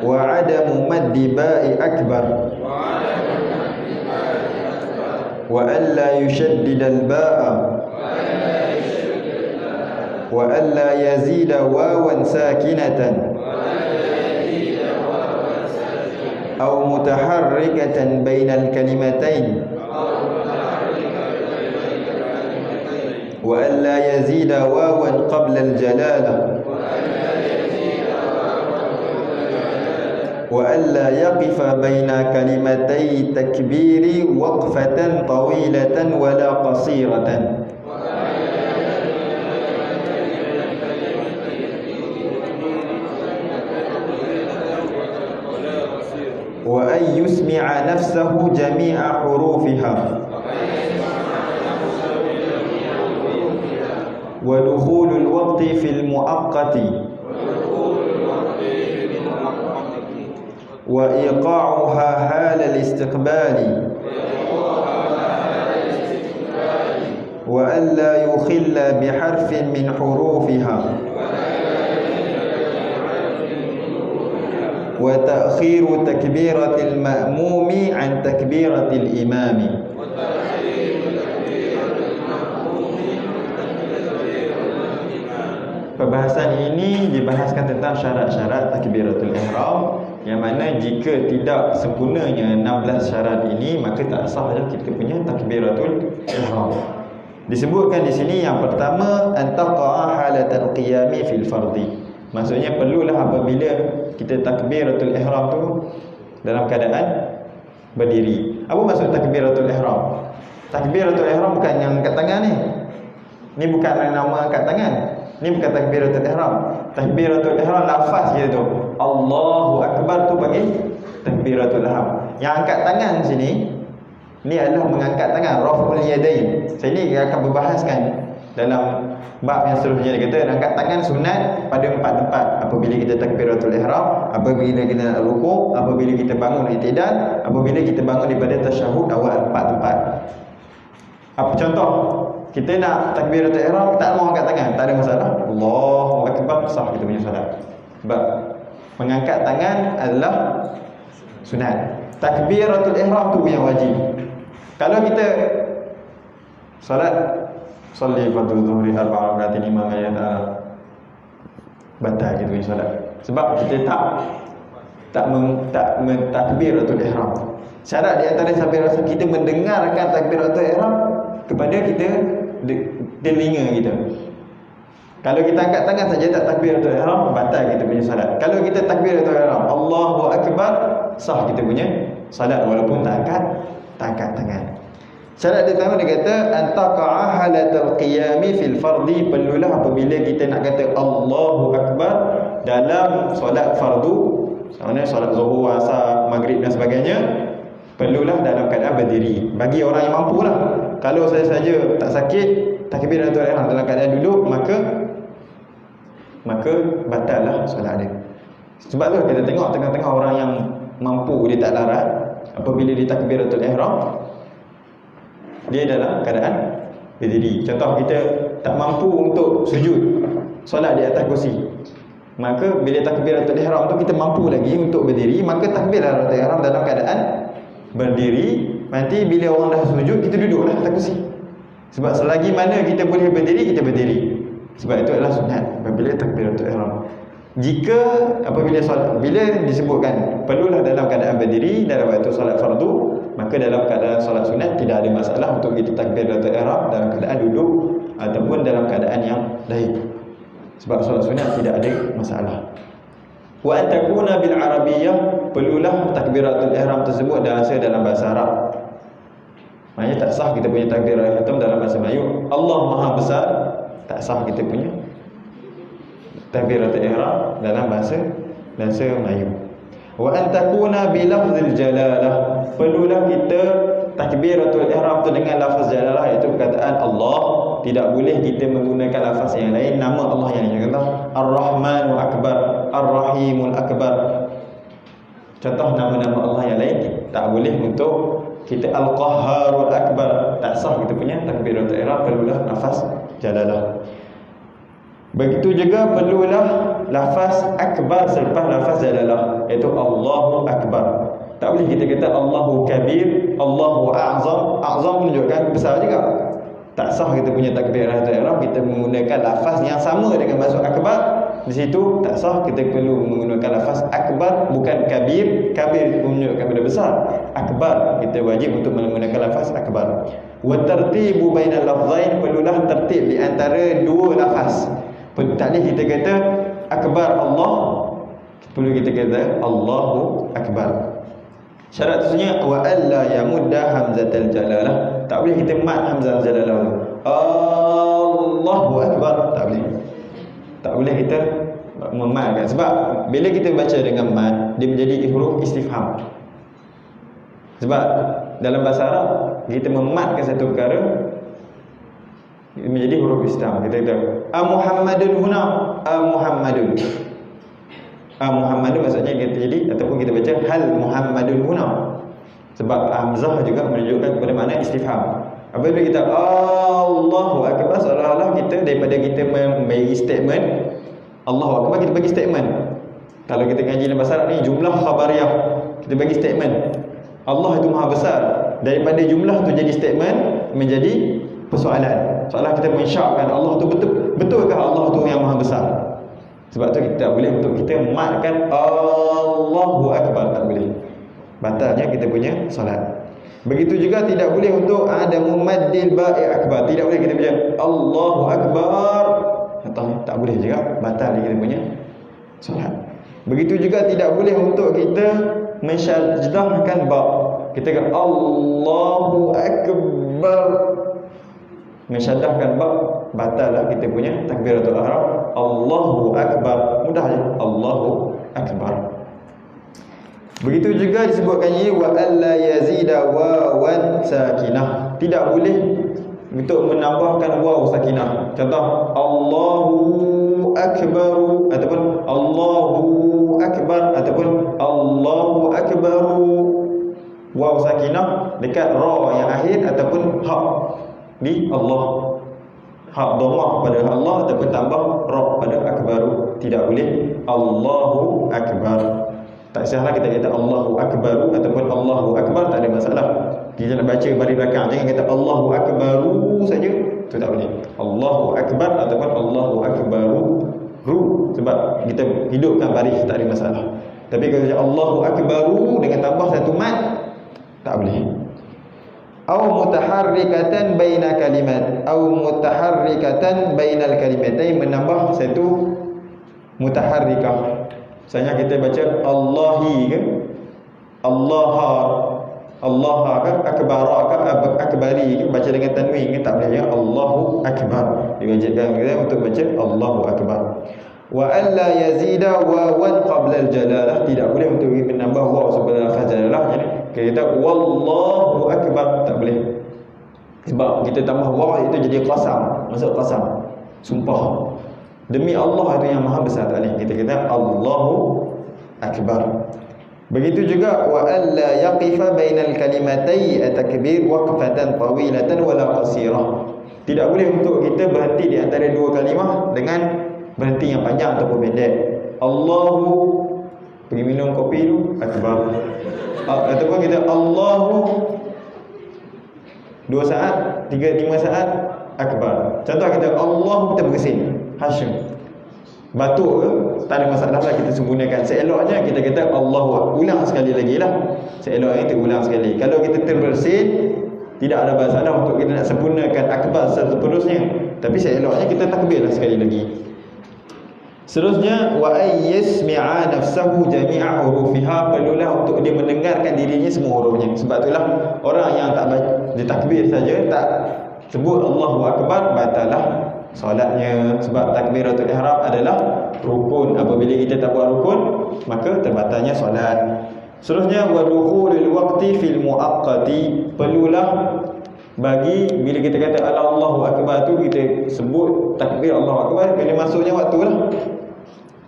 A: wa adamu maddi ba'i akbar wa alla yushaddidal ba'a wa alla yazida wawan sakinatan aw mutaharrikatan bainal kalimatain wa alla yazida wawan qabla al-jalalah wa alla yaqifa baina kalimatay takbiri waqfatan tawilatan wala qasiratan wa an yusmi'a nafsahu jami'a hurufiha wa dukhulul waqti fil muaqqati wa iqa'uha halal istiqbali wa an la yukhilla biharfin min hurufiha wa ta'khiru takbiratil ma'mumi an takbiratil imami. Perbahasan ini dibahaskan tentang syarat-syarat takbiratul ihram, yang mana jika tidak sempurnanya 16 syarat ini maka tak sah kita punya takbiratul ihram. Disebutkan di sini yang pertama antaqa'a halatal qiyami fil fardhi. Maksudnya perlulah apabila kita takbiratul ihram tu dalam keadaan berdiri. Apa maksud takbiratul ihram? Takbiratul ihram bukan yang angkat tangan ni. Ni bukan nama angkat tangan. Ni bukan takbiratul ihram. Takbiratul ihram lafaz dia tu. Allahu akbar tu panggil takbiratul ihram. Yang angkat tangan sini ni adalah mengangkat tangan, raf'ul yadain. Saya ni akan berbahaskan dalam bab yang seterusnya. Dia kata angkat tangan sunat pada 4 tempat. Apabila kita takbiratul ihram, apabila kita nak rukuk, apabila kita bangun i'tidal, apabila kita bangun daripada tasyahud awal. 4 tempat. Apa contoh? Kita nak takbiratul ihram, tak mau angkat tangan, tak ada masalah. Allahu akbar, sah kita punya solat. Sebab mengangkat tangan adalah sunat. Takbiratul ihram tu yang wajib. Kalau kita solat Salli fardhu dhuhri arba'a raka'atin imam ta'ala, batal kita punya solat. Sebab kita tak takbiratul ihram. Syarat di antara takbiratul, kita mendengarkan takbiratul ihram kepada kita telinga kita. Kalau kita angkat tangan saja tak takbiratul ihram, batal kita punya solat. Kalau kita takbiratul ihram, Allahu akbar, sah kita punya solat walaupun tak angkat tangan. Syarat dia tahu, dia kata antaqa'a halatul qiyami fil fardi, perlulah apabila kita nak kata Allahu akbar dalam solat fardu, maksudnya solat zuhur, asar, maghrib dan sebagainya, perlulah dalam keadaan berdiri. Bagi orang yang mampu lah. Kalau saya saja tak sakit, takbiratul ihram dalam keadaan duduk, maka batallah solat dia. Sebab tu kita tengok tengah-tengah orang yang mampu, dia tak larat, apabila dia takbiratul ihram, dia dalam keadaan berdiri. Contoh, kita tak mampu untuk sujud, solat di atas kursi, maka bila takbiratul ihram tu kita mampu lagi untuk berdiri, maka takbiratul ihram dalam keadaan berdiri. Nanti bila orang dah sujud, kita duduklah atas kursi. Sebab selagi mana kita boleh berdiri, kita berdiri. Sebab itu adalah sunat apabila takbiratul ihram. Jika apabila solat, bila disebutkan perlulah dalam keadaan berdiri dalam waktu solat fardu, maka dalam keadaan solat sunat tidak ada masalah untuk kita takbiratul ihram dalam keadaan duduk ataupun dalam keadaan yang lain. Sebab solat sunat tidak ada masalah. Wa antakuna bil arabiyyah, perlulah takbiratul ihram tersebut dalam bahasa Arab. Maknanya tak sah kita punya takbiratul ihram dalam bahasa Melayu. Allah Maha Besar, tak sah kita punya takbiratul ihram dalam bahasa Melayu. Wa antakuna bi lafzil jalalah, perlulah kita takbiratul ihram tu dengan lafaz jalalah, iaitu perkataan Allah. Tidak boleh kita menggunakan lafaz yang lain, nama Allah yang lain. Contoh Ar-Rahmanul Akbar, Ar-Rahimul Akbar. Contoh nama-nama Allah yang lain tak boleh untuk kita. Al-Qahharul Akbar, tak sah kita punya takbiratul ihram, perlulah lafaz jalalah. Begitu juga perlulah lafaz akbar selepas lafaz jalalah, iaitu Allahu Akbar. Tak boleh kita kata Allahu Kabir, Allahu A'zam. A'zam menunjukkan besar juga. Tak sah kita punya takbiratul ihram kita menggunakan lafaz yang sama dengan maksud akbar. Di situ tak sah, kita perlu menggunakan lafaz akbar, bukan kabir. Kabir menunjukkan benda besar. Akbar, kita wajib untuk menggunakan lafaz akbar. Wa tartibu bainal lafzain, perlulah tertib di antara dua lafaz. Tak boleh kita kata akbar Allah, perlu kita kata Allahu Akbar. Syarat tersebutnya wa alla yamudda hamzatal jalalah, tak boleh kita mat hamzah jalalah tu. Allahu Akbar, tak boleh. Tak boleh kita mematkan, sebab bila kita baca dengan mat, dia menjadi huruf istifham. Sebab dalam bahasa Arab kita mematkan satu perkara menjadi huruf istifham. Kita kata Muhammadun huna, Muhammadun. Muhammadun maksudnya kita jadi, ataupun kita baca hal Muhammadun huna. Sebab hamzah juga menunjukkan kepada makna istifham. Apabila kita Allahu Akbar, seolah-olah kita daripada kita membagi statement Allahu Akbar, kita bagi statement. Kalau kita ngaji dalam bahasa Arab ni jumlah khabariyah, kita bagi statement Allah itu Maha Besar. Daripada jumlah tu jadi statement menjadi persoalan. Soalan kita mensyakkan Allah tu betulkah Allah tu yang Maha Besar? Sebab tu kita tak boleh untuk kita matkan Allahu Akbar, tak boleh. Batalnya kita punya solat. Begitu juga tidak boleh untuk ada mumaddil ba'i akbar. Tidak boleh kita baca Allahu Akbar, atau tak boleh juga, batal kita punya solat. Begitu juga tidak boleh untuk kita mensyajdahkan ba'. Kita kata Allahu Akbar, mensyadahkan ba, batal lah kita punya takbiratul ihram. Allahu Akbar, mudah je, Allahu Akbar. Begitu juga disebutkan ini wa alla yazida wawan sakinah. Tidak boleh untuk menambahkan waw sakinah. Contoh Allahu Akbar ataupun Allahu Akbar ataupun Allahu Akbar. Waw sakinah dekat ra yang akhir ataupun ha di Allah. Ha dhammah pada Allah ataupun tambah ra pada akbaru. Tidak boleh Allahu Akbar. Tak salah kita kata Allahu Akbar ataupun Allahu Akbar, tak ada masalah. Kita nak baca baris belakang, jangan kata Allahu Akbaru saja, tu tak boleh. Allahu Akbar ataupun Allahu Akbaru sebab kita hidupkan baris, tak ada masalah. Tapi kalau Allahu Akbaru dengan tambah satu mat, tak boleh. Au mutaharrikatan baina kalimat, au mutaharrikatan bainal kalimatain, menambah satu mutaharrikah. Misalnya kita baca Allahi ke, Allaha, Allaha ke, Akbara ke, Akbari ke, baca dengan tanwin ke, tak boleh ya. Allahu Akbar, diwajibkan kita untuk baca Allahu Akbar. Wa alla yazida wawan qabla al-jalalah, tidak boleh untuk menambah waw sebelum lafaz jalalah. Jadi kita Wallahu Akbar, tak boleh. Sebab kita tambah waw itu jadi qasam, masuk qasam, sumpah. Demi Allah itu yang maha besar, tak boleh. Kita kata Allahu Akbar. Begitu juga wa alla yaqifa bainal kalimatai at-takbir waqfatan tawilatan wala qasirah. Tidak boleh untuk kita berhenti di antara dua kalimah dengan berhenti yang panjang ataupun pendek. Allahu, pergi minum kopi dulu, Akbar. Ataupun kita Allahu 2 saat, 3-5 saat, Akbar. Contoh kita Allahu, kita bersin Hashim, batuk ke, tak ada masalah lah, kita sempurnakan. Seeloknya kita kata Allahu, ulang sekali lagi lah. Seeloknya kita ulang sekali. Kalau kita terbersin, tidak ada masalah untuk kita nak sempurnakan akbar seterusnya. Tapi seeloknya kita takbir lah sekali lagi. Seterusnya wa ayyasmi'a nafsahu jami'a hurufiha, perlulah untuk dia mendengarkan dirinya semua hurufnya. Sebab itulah orang yang tak dia takbir saja, tak sebut Allahu Akbar, batalah solatnya. Sebab takbiratul ihram adalah rukun. Apabila kita tak buat rukun, maka terbatalnya solat. Seterusnya wa dukhulul waqti fil muaqqati, perlulah bagi bila kita kata Allahu Akbar tu, kita sebut takbir Allahu Akbar bila masuknya waktu lah.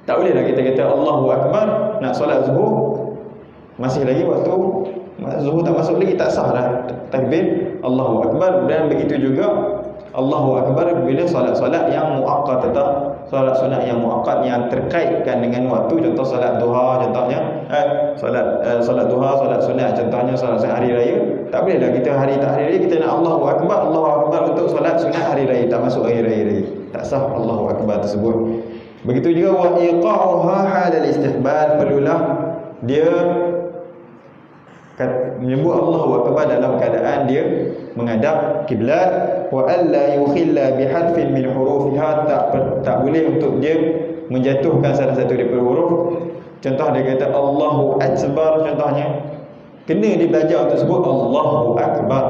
A: Tak boleh lah kita kata Allahu Akbar nak solat zuhur, masih lagi waktu zuhur tak masuk lagi, tak sah lah takbir Allahu Akbar. Dan begitu juga Allahu Akbar bila solat-solat yang muaqqat, solat sunat yang muaqqat yang terkaitkan dengan waktu. Contoh solat duha, contohnya solat duha, solat sunat, contohnya solat hari raya. Tak boleh lah kita hari tak hari raya kita nak Allahu Akbar untuk solat sunat hari raya, tak masuk hari raya lagi, tak sah Allahu Akbar tersebut. Begitu juga wa iqa'uha halal istiqbal, perlulah dia menyebut Allahu Akbar dalam keadaan dia menghadap kiblat. Wa alla yukhilla biharfin min hurufiha, tak boleh untuk dia menjatuhkan salah satu daripada huruf. Contoh dia kata Allahu Akbar, contohnya kena dia belajar untuk sebut Allahu Akbar,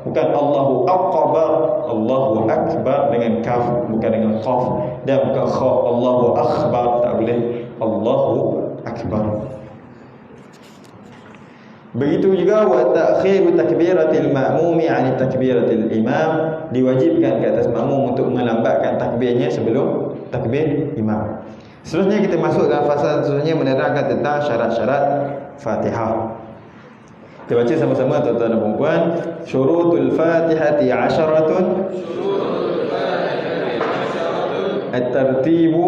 A: bukan Allahu Akbar. Allahu Akbar dengan kaf, bukan dengan qaf, dan bukan kha. Allahu Akbar, tak boleh. Allahu Akbar. Begitu juga wa ta'khiru takbiratil ma'mumi 'ani takbiratil imam, diwajibkan ke atas makmum untuk melambatkan takbirnya sebelum takbir imam. Seterusnya kita masuk dalam fasal seterusnya menerangkan tentang syarat-syarat Fatihah. Kita baca sama-sama tuan-tuan dan puan-puan. Syurutul Fatihati 'asharatun. At-tartibu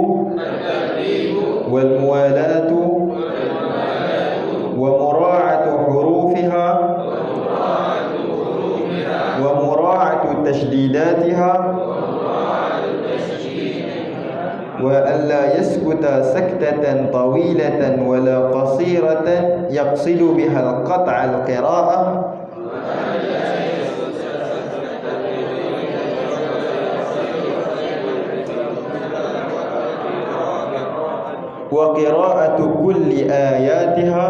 A: wal muwalatu wa mura'atu hurufiha wa mura'atu tashdidatiha wa alla yaskuta saktatan tawilatan wala qasiratan yaqsidu biha al-qat'a al-qira'ah wa qira'atu kulli ayatiha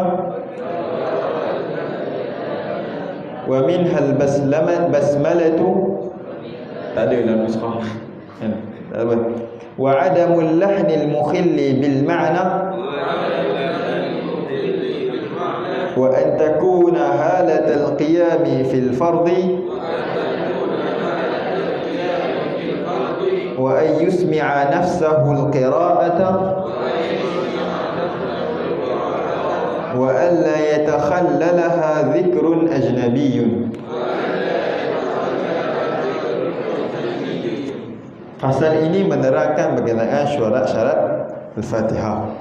A: Wa minhal basmalatu, tak ada dalam nuskah. Tak apa. Wa adamul lahnil mukhilli bil ma'na wa an takuna halatal qiyami fil fardi wa an yusmi'a nafsahu al qira'ata wa an la yatakhallalaha dhikrun ajnabiyyun. Pasal ini menerangkan berkenaan syarat-syarat Al-Fatihah.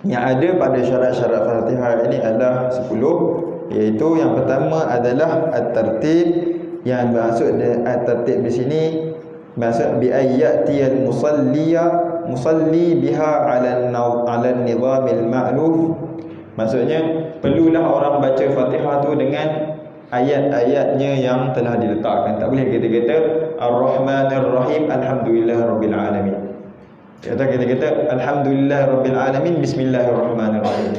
A: Yang ada pada syarat-syarat Fatihah ini adalah 10, iaitu yang pertama adalah at-tartib. Yang maksud at-tartib di sini maksud bi ayyatiyal musalli biha ala an-nizamil ma'luf. Maksudnya perlulah orang baca Fatihah tu dengan ayat-ayatnya yang telah diletakkan. Tak boleh kita kata Ar-Rahmanir Rahim Alhamdulillahirabbil alamin. Kita kata Alhamdulillahirabbil alamin Bismillahirrahmanirrahim.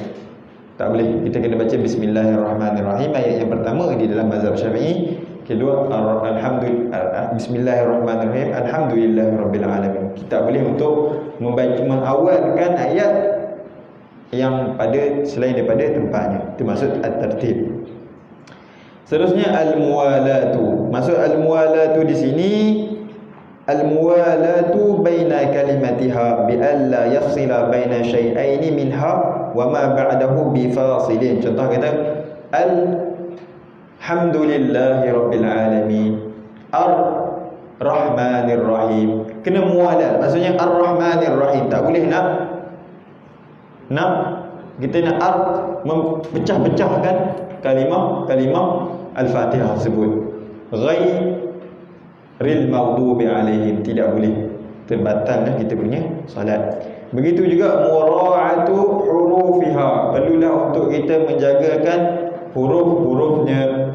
A: Tak boleh. Kita kena baca Bismillahirrahmanirrahim ayat yang pertama di dalam mazhab Syafi'i. Kedua Bismillahirrahmanirrahim Alhamdulillahirabbil alamin. Kita boleh untuk mengawalkan ayat yang pada selain daripada tempatnya. Itu maksud at-tartib. Seterusnya al-muwalatu. Maksud al-muwalatu di sini al-muwalatu baina kalimatiha bi alla yafsila baina syai'aini minha wa ma ba'dahu bi fasilin. Contoh kata alhamdulillahirabbil alamin ar-rahmanir rahim. Kena muwalat. Maksudnya ar-rahmanir rahim. Tak boleh nak kita nak mempecah-pecahkan kalimah Al-Fatihah tersebut. Ghairil maghdubi alaihim, tidak boleh. Terbatallah kita punya salat. Begitu juga mura'atu hurufiha. Perlulah untuk kita menjagakan huruf-hurufnya,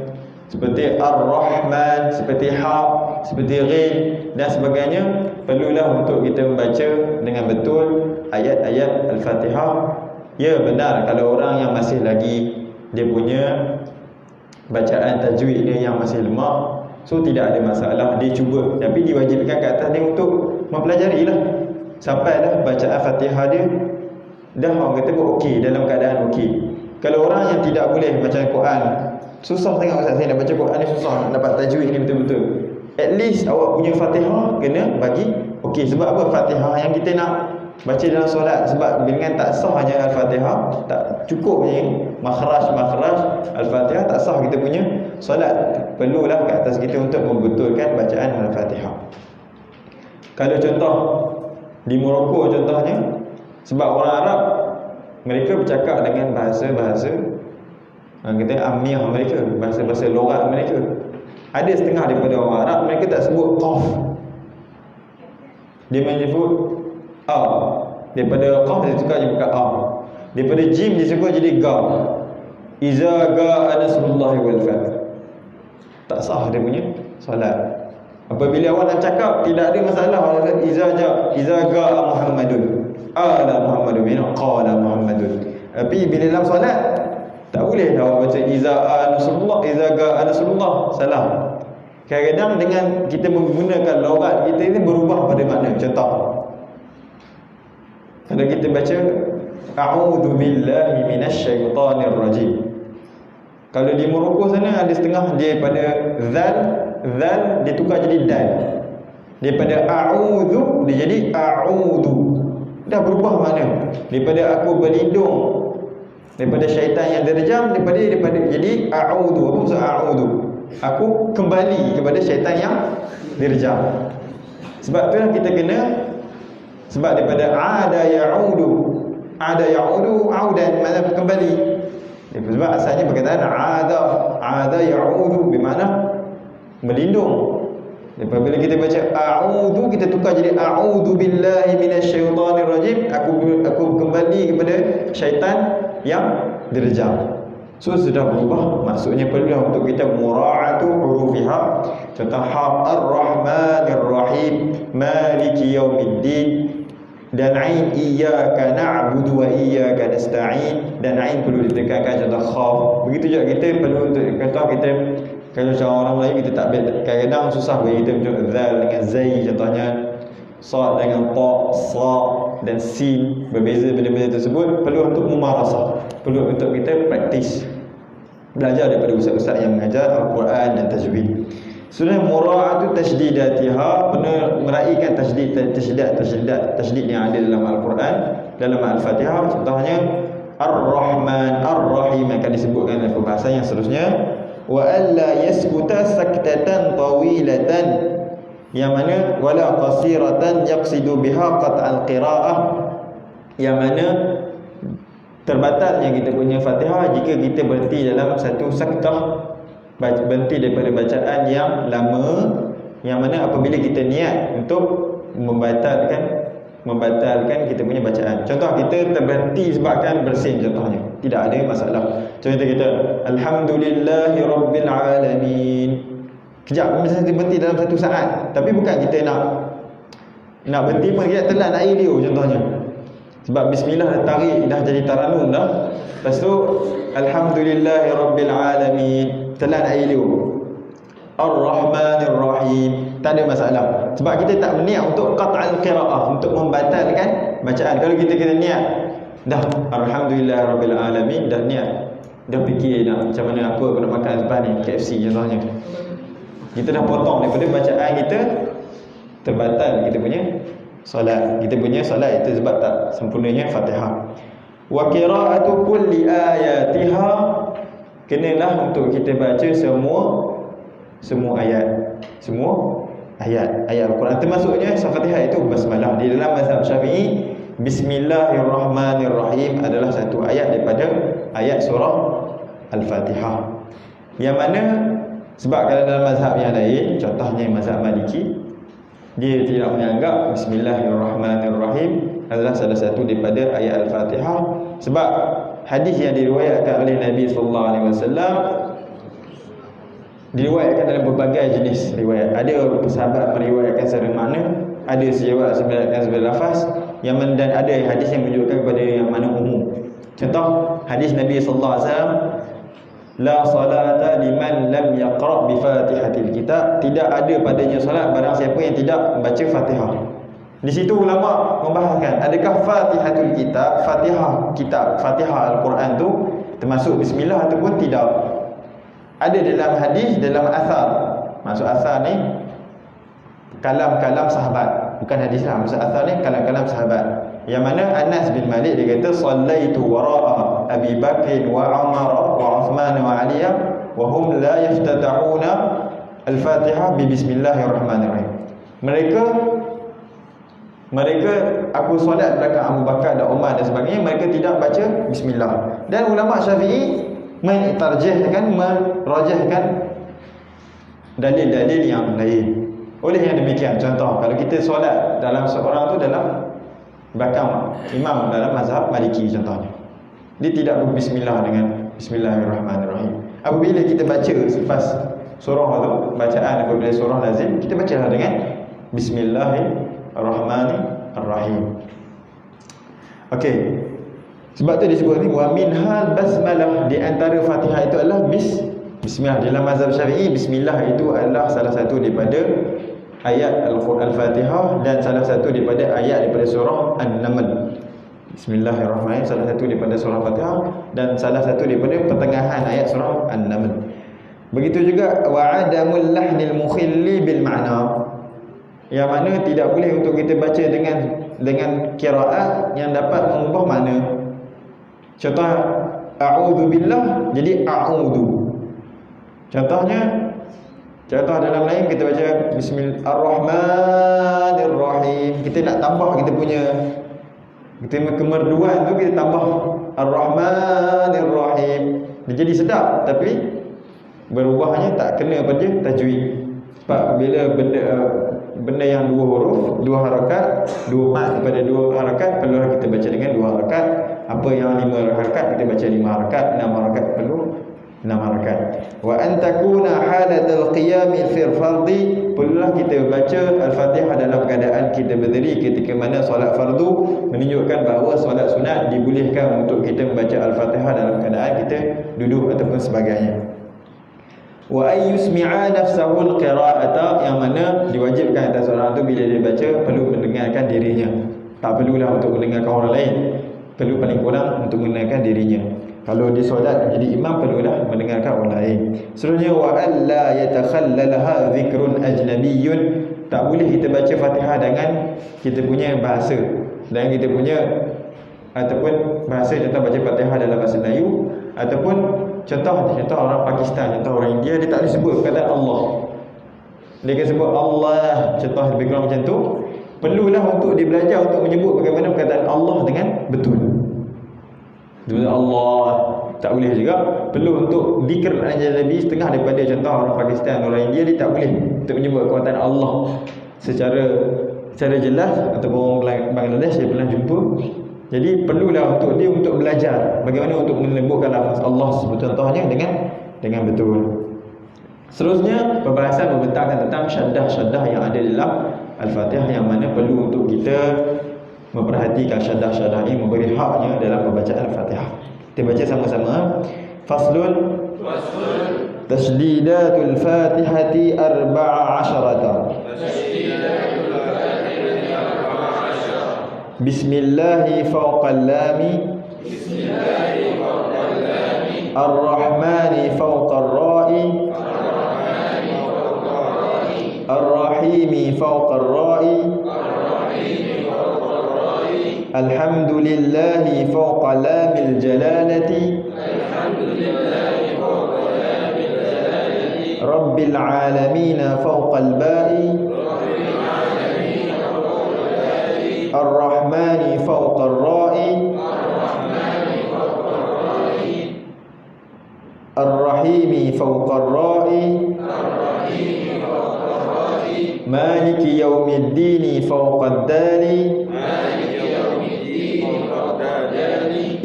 A: seperti Ar-Rahman, seperti Ha, seperti Ghain dan sebagainya. Perlulah untuk kita membaca dengan betul ayat-ayat Al-Fatihah. Ya, benar kalau orang yang masih lagi dia punya bacaan tajwidnya yang masih lemah, so tidak ada masalah, dia cuba. Tapi diwajibkan ke atas dia untuk mempelajari lah sampai dah bacaan Fatihah dia dah orang kata okey, dalam keadaan okey. Kalau orang yang tidak boleh baca Quran, susah sangat Ustaz, saya nak baca Quran ni susah, nak dapat tajwid ni betul-betul. At least awak punya Fatihah kena bagi okey. Sebab apa? Fatihah yang kita nak baca dalam solat, sebab dengan tak sah hanya Al-Fatihah, tak cukup ni makhraj Al-Fatihah, tak sah kita punya solat. Perlulah ke atas kita untuk membetulkan bacaan Al-Fatihah. Kalau contoh di Morocco contohnya, sebab orang Arab mereka bercakap dengan bahasa-bahasa kita ammiah mereka, bahasa-bahasa logat mereka. Ada setengah daripada orang Arab mereka tak sebut qaf, dia menyebut A. Daripada qaf dia tukar je bukan A. Daripada jim dia tukar jadi ga. Iza ga nasrullahi wal fath. Tak sah dia punya solat. Apabila awak nak cakap tidak ada masalah, awak kata iza ga Muhammadun ala Muhammadun min qala Muhammadun. Tapi bila dalam solat tak boleh awak baca iza nasrullah, iza ga nasrullah, salah. Kadang-kadang dengan kita menggunakan logat kita ini berubah pada makna. Contoh, kalau kita baca a'udzu billahi minasyaitonir rajim, kalau di Morocco sana ada setengah dia pada zal dia tukar jadi dal. Daripada a'udzu dia jadi a'udzu. Dah berubah makna. Daripada aku berlindung daripada syaitan yang derjam, daripada jadi a'udzu. Apa maksud a'udzu? Aku kembali kepada syaitan yang derjam. Sebab itulah kita kena, sebab daripada ada ya'udu audan, makna kembali. Sebab asalnya perkataan ada ya'udu bermakna melindung. Apabila kita baca a'udzu, kita tukar jadi a'udzu billahi minasyaitonir rajim, aku kembali kepada syaitan yang derjam. So sudah berubah, maksudnya perlu untuk kita mura'atu hurufiha. Contoh Ar-Rahmanir Rahim Maliki Yaumiddin. dan ain, iyyaka na'budu wa iyyaka nasta'in, dan ain perlu ditekankan, contoh khaf. Begitu juga kita perlu untuk kata kita, kalau cara orang Melayu kita tak kadang-kadang susah bagi kita macam zal dengan zai contohnya, sad dengan ta, sa dan sin, berbeza benda-benda tersebut. Perlu untuk memarasah, perlu untuk kita praktis, belajar daripada ustaz-ustaz yang mengajar Al-Quran dan tajwid. Sudah mura'atu tasydidatiha, kena meraihkan tasydid yang ada dalam Al-Quran, dalam Al-Fatihah. Contohnya Ar-Rahman, Ar-Rahim akan disebutkan dalam perbahasan yang seterusnya. Wa alla yaskuta saktatan tawilatan, yang mana wala qasiratan yaqsidu biha qat'al qira'ah, yang mana terbatalnya kita punya Fatihah jika kita berhenti dalam satu saktah, berhenti daripada bacaan yang lama, yang mana apabila kita niat untuk membatalkan kita punya bacaan. Contoh kita terberhenti sebabkan bersin contohnya, tidak ada masalah. Contoh kita alhamdulillahi rabbil alamin, kejap misalnya berhenti dalam satu saat, tapi bukan kita nak berhenti pun kita telan air dia contohnya, sebab bismillah dah tarik, dah jadi taranum dah. Lepas tu alhamdulillahi rabbil alamin, telan air dia. Ar-Rahmanir Rahim, tak ada masalah. Sebab kita tak berniat untuk qat'al qira'ah, untuk membatalkan bacaan. Kalau kita kena niat dah alhamdulillah rabbil alamin, dah niat, dah fikir dah macam mana apa aku nak makan lepas ni, KFC contohnya, kita dah potong daripada bacaan kita, terbatal kita punya solat. Kita punya solat itu sebab tak sempurnanya Fatihah. Wa qira'atu kulli ayatiha, kenalah untuk kita baca semua ayat Al-Quran, termasuknya Fatihah itu basmalah. Di dalam mazhab Syafi'i, Bismillahirrahmanirrahim adalah satu ayat daripada ayat surah Al-Fatihah. Yang mana sebab kalau dalam mazhab yang lain, contohnya mazhab Maliki, dia tidak menganggap Bismillahirrahmanirrahim adalah salah satu daripada ayat Al-Fatihah, sebab hadis yang diriwayatkan oleh Nabi sallallahu alaihi wasallam diriwayatkan dalam berbagai jenis riwayat. Ada sahabat meriwayatkan secara makna, ada sahabat meriwayatkan secara lafaz, dan ada hadis yang menunjukkan kepada yang mana umum. Contoh hadis Nabi sallallahu alaihi wasallam, la salata liman lam yaqra' bi Fatihatil Kitab, tidak ada padanya solat barang siapa yang tidak membaca Fatihah. Di situ ulama membahaskan, adakah Fatihatul Kitab, Fatihah Al-Quran tu termasuk bismillah ataupun tidak. Ada dalam hadis, dalam asar. Maksud asar ni kalam-kalam sahabat, bukan hadis lah. Maksud asar ni kalam-kalam sahabat. Yang mana Anas bin Malik dia kata, sallaitu wara'a Abi Bakr wa Umar wa Uthman wa Ali wa hum la yaftatahuna al-Fatihah bi bismillahirrahmanirrahim. Mereka aku solat belakang Abu Bakar dan Umar dan sebagainya, mereka tidak baca bismillah. Dan ulama Syafi'i merajahkan dalil-dalil yang lain. Oleh yang demikian, contoh kalau kita solat dalam seorang tu dalam belakang imam dalam mazhab Maliki contohnya, dia tidak berbismillah dengan bismillahirrahmanirrahim. Apabila kita baca selepas surah tu, bacaan apabila surah lazim, kita bacalah dengan bismillahirrahmanirrahim. Okey. Sebab tu disebut ni wa minhal basmalah, di antara Fatihah itu adalah bismillah. Dalam mazhab Syafi'i, bismillah itu adalah salah satu daripada ayat Al-Fatihah dan salah satu daripada ayat daripada surah An-Naml. Bismillahirrahmanirrahim salah satu daripada surah Fatihah dan salah satu daripada pertengahan ayat surah An-Naml. Begitu juga wa adamul lahnil mukhilli bil ma'na, yang mana tidak boleh untuk kita baca dengan qiraat yang dapat mengubah makna. Contoh a'udzu billah jadi a'udzu. Contoh dalam lain kita baca Bismillahirrahmanirrahim, kita nak tambah kita punya kemerduan tu, kita tambah Ar-Rahmanirrahim, dia jadi sedap, tapi berubahnya tak kena pada tajwid. Sebab bila benda yang dua huruf, dua harakat, dua mat daripada dua harakat, perlu kita baca dengan dua harakat. Apa yang 5 harakat kita baca 5 harakat, 6 harakat perlu 6 harakat. Wa an takuna halatul qiyam fil fardhi perlulah kita baca Al-Fatihah dalam keadaan kita berdiri ketika mana solat fardu, menunjukkan bahawa solat sunat dibolehkan untuk kita membaca Al-Fatihah dalam keadaan kita duduk ataupun sebagainya. Wa ayyusmi'a nafsahu al-qira'ata, yang mana diwajibkan atas seorang tu bila dia baca perlu mendengarkan dirinya. Tak perlulah untuk mendengarkan orang lain, perlu paling kurang untuk mendengarkan dirinya. Kalau di solat jadi imam perlulah mendengarkan orang lain. Seterusnya wa alla yatakhallaha dhikrun ajnabiyyun, tak boleh kita baca Fatihah dengan kita punya bahasa, dan kita punya ataupun bahasa, contoh baca Fatihah dalam bahasa Melayu, ataupun contoh orang Pakistan, contoh orang India, dia tak boleh sebut perkataan Allah, dia akan sebut Allah, contoh lebih kurang macam tu. Perlulah untuk dia belajar untuk menyebut bagaimana perkataan Allah dengan betul. Allah tak boleh juga. Perlu untuk zikr ajnabi setengah daripada contoh orang Pakistan, orang India, dia tak boleh untuk menyebut perkataan Allah secara jelas, ataupun orang Bangladesh saya pernah jumpa. Jadi perlulah untuk dia untuk belajar bagaimana untuk menyebutkan lafaz Allah contohnya dengan betul. Seterusnya pembahasan membentangkan tentang syaddah-syaddah yang ada dalam Al-Fatihah, yang mana perlu untuk kita memperhatikan syaddah-syaddah ini, memberi haknya dalam pembacaan Al-Fatihah. Kita baca sama-sama. Faslun Tashdidatul Fatihati 14. Bismillahi fawqal lami, Ar-Rahmani fawqal ra'i, Ar-Rahimi fawqal ra'i, Alhamdulillahi fawqa lamil jalalati, Rabbil alamin fawqal ba'i, Ar-Rahmani fawqal ra'i, Ar-Rahimi fawqal ra'i, Maliki yawmiddini fawqad dali,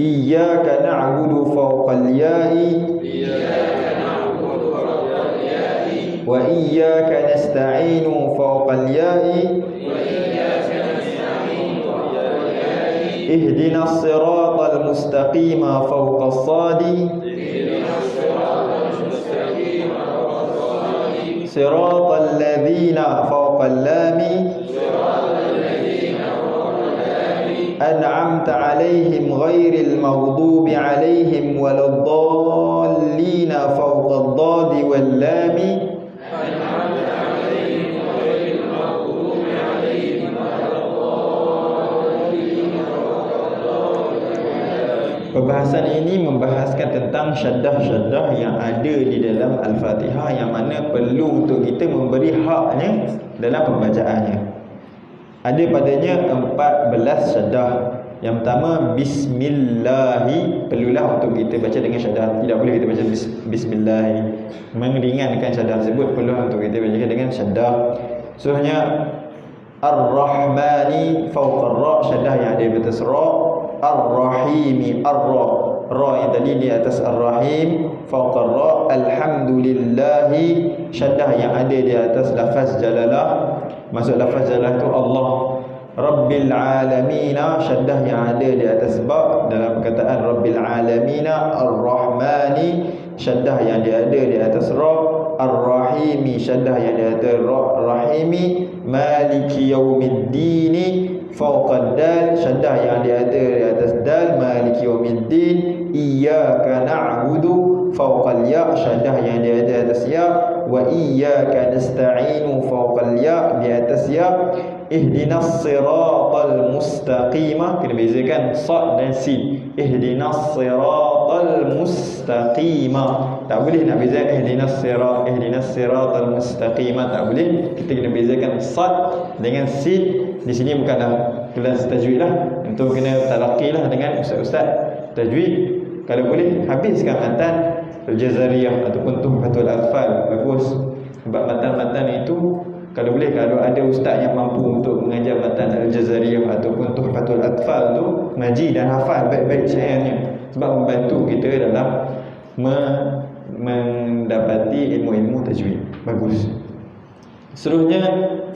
A: Iyyaka na'budu fawqal ya'i, wa iyyaka nasta'inu fawqal ya'i, Ihdinas siratal mustaqima fawqas sadi, Siratal ladzina fawqal lami, أنعمت عليهم غير المغضوب عليهم ولا الضالين فوق الضاد واللام. Pembahasan ini membahaskan tentang syaddah-syaddah yang ada di dalam Al-Fatihah, yang mana perlu untuk kita memberi haknya dalam pembacaannya. Ada padanya 14 syaddah. Yang pertama Bismillahi, perlulah untuk kita baca dengan syaddah. Tidak boleh kita baca Bismillahi, meringankan syaddah tersebut, perlu untuk kita baca dengan syaddah. Seterusnya Ar-Rahmani fawqar ra, syaddah yang ada di atas ra. Ar-Rahimi, ra yang tadi di atas Ar-Rahim fawqar ra. Alhamdulillahi, syaddah yang ada di atas lafaz jalalah. Maksud lafaz jalalah itu Allah. Rabbil alamina, syaddah yang ada di atas ba dalam perkataan Rabbil alamina. Ar-Rahmani, syaddah yang ada di atas ra. Ar-Rahimi, syaddah yang di atas ra. Rahimi. Maliki yaumiddini fawqad dal, syaddah yang ada di atas dal. Maliki yaumiddin. Iyyaka na'budu fawqal ya, syaddah yang ada di atas ya. Wa iyyaka nasta'inu fawqal ya, di atas ya. Ihdinas siratal mustaqima, kena bezakan sad dan sin. Ihdinas siratal mustaqima, tak boleh nak beza ihdinas siratal mustaqima, tak boleh. Kita kena bezakan sad dengan sin. Di sini bukanlah kelas tajwid lah, untuk kena talaqi lah dengan ustaz-ustaz tajwid. Kalau boleh habiskan matan Al-Jazariyah ataupun Tuhfatul Atfal, bagus. Sebab matan-matan itu kalau boleh, kalau ada ustaz yang mampu untuk mengajar matan Al-Jazariyah ataupun Tuhfatul Atfal tu, ngaji dan hafal baik-baik syairnya, sebab membantu kita dalam mendapati ilmu-ilmu tajwid. Bagus. Seterusnya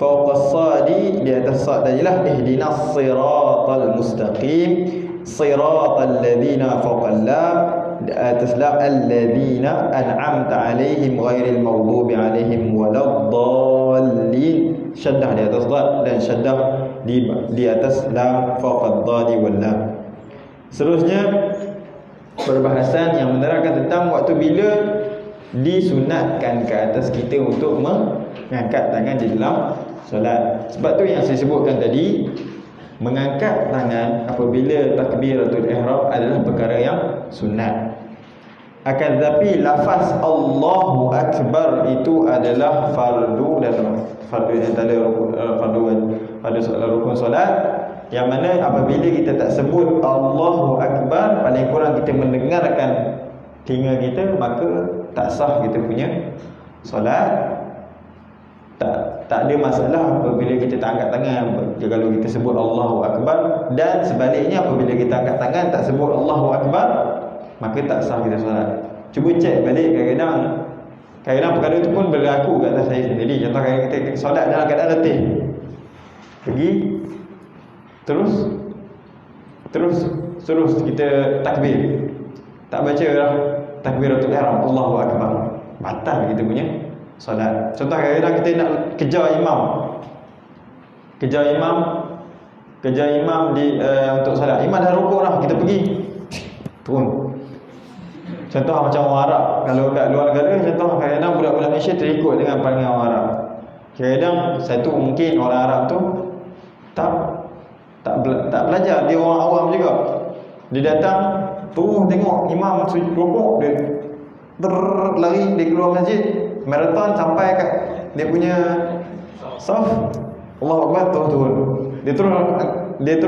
A: fawqas sadi, di atas sad tadilah ihdinas siratal mustaqim, siratal ladzina fawqal lam, di atas lam alladzina an'amta alaihim ghairil maghdubi alaihim waladdallin, syaddah di atas dad dan syaddah di atas lam fawqad dadi wal lam. Seterusnya perbahasan yang menerangkan tentang waktu bila disunatkan ke atas kita untuk mengangkat tangan di dalam solat. Sebab tu yang saya sebutkan tadi, mengangkat tangan apabila takbiratul ihram adalah perkara yang sunat. Akan tetapi lafaz Allahu Akbar itu adalah fardu, dan fardu antara rukun solat, yang mana apabila kita tak sebut Allahu Akbar, paling kurang kita mendengarkan telinga kita, maka tak sah kita punya solat. Tak ada masalah apabila kita tak angkat tangan kalau kita sebut Allahu Akbar, dan sebaliknya apabila kita angkat tangan tak sebut Allahu Akbar, maka tak sah kita solat. Cuba cek balik, kadang-kadang perkara itu pun berlaku kat atas saya sendiri. Contoh kadang kita solat dalam keadaan letih, pergi terus kita takbir, tak baca lah takbiratul ihram Allahu Akbar, batal kita punya solat. Contoh kadang-kadang kita nak kejar imam di untuk solat. Imam dah rukuk dah, kita pergi turun. Contoh macam orang Arab, kalau kat luar negara, contoh kadang-kadang budak-budak Malaysia terikut dengan pandangan orang Arab. Kadang-kadang satu mungkin orang Arab tu tak belajar, dia orang awam juga. Dia datang terus tengok imam rukuk, dia lari, dia keluar masjid maraton sampai kat dia punya saf, Allahu Akbar, turun. Dia terus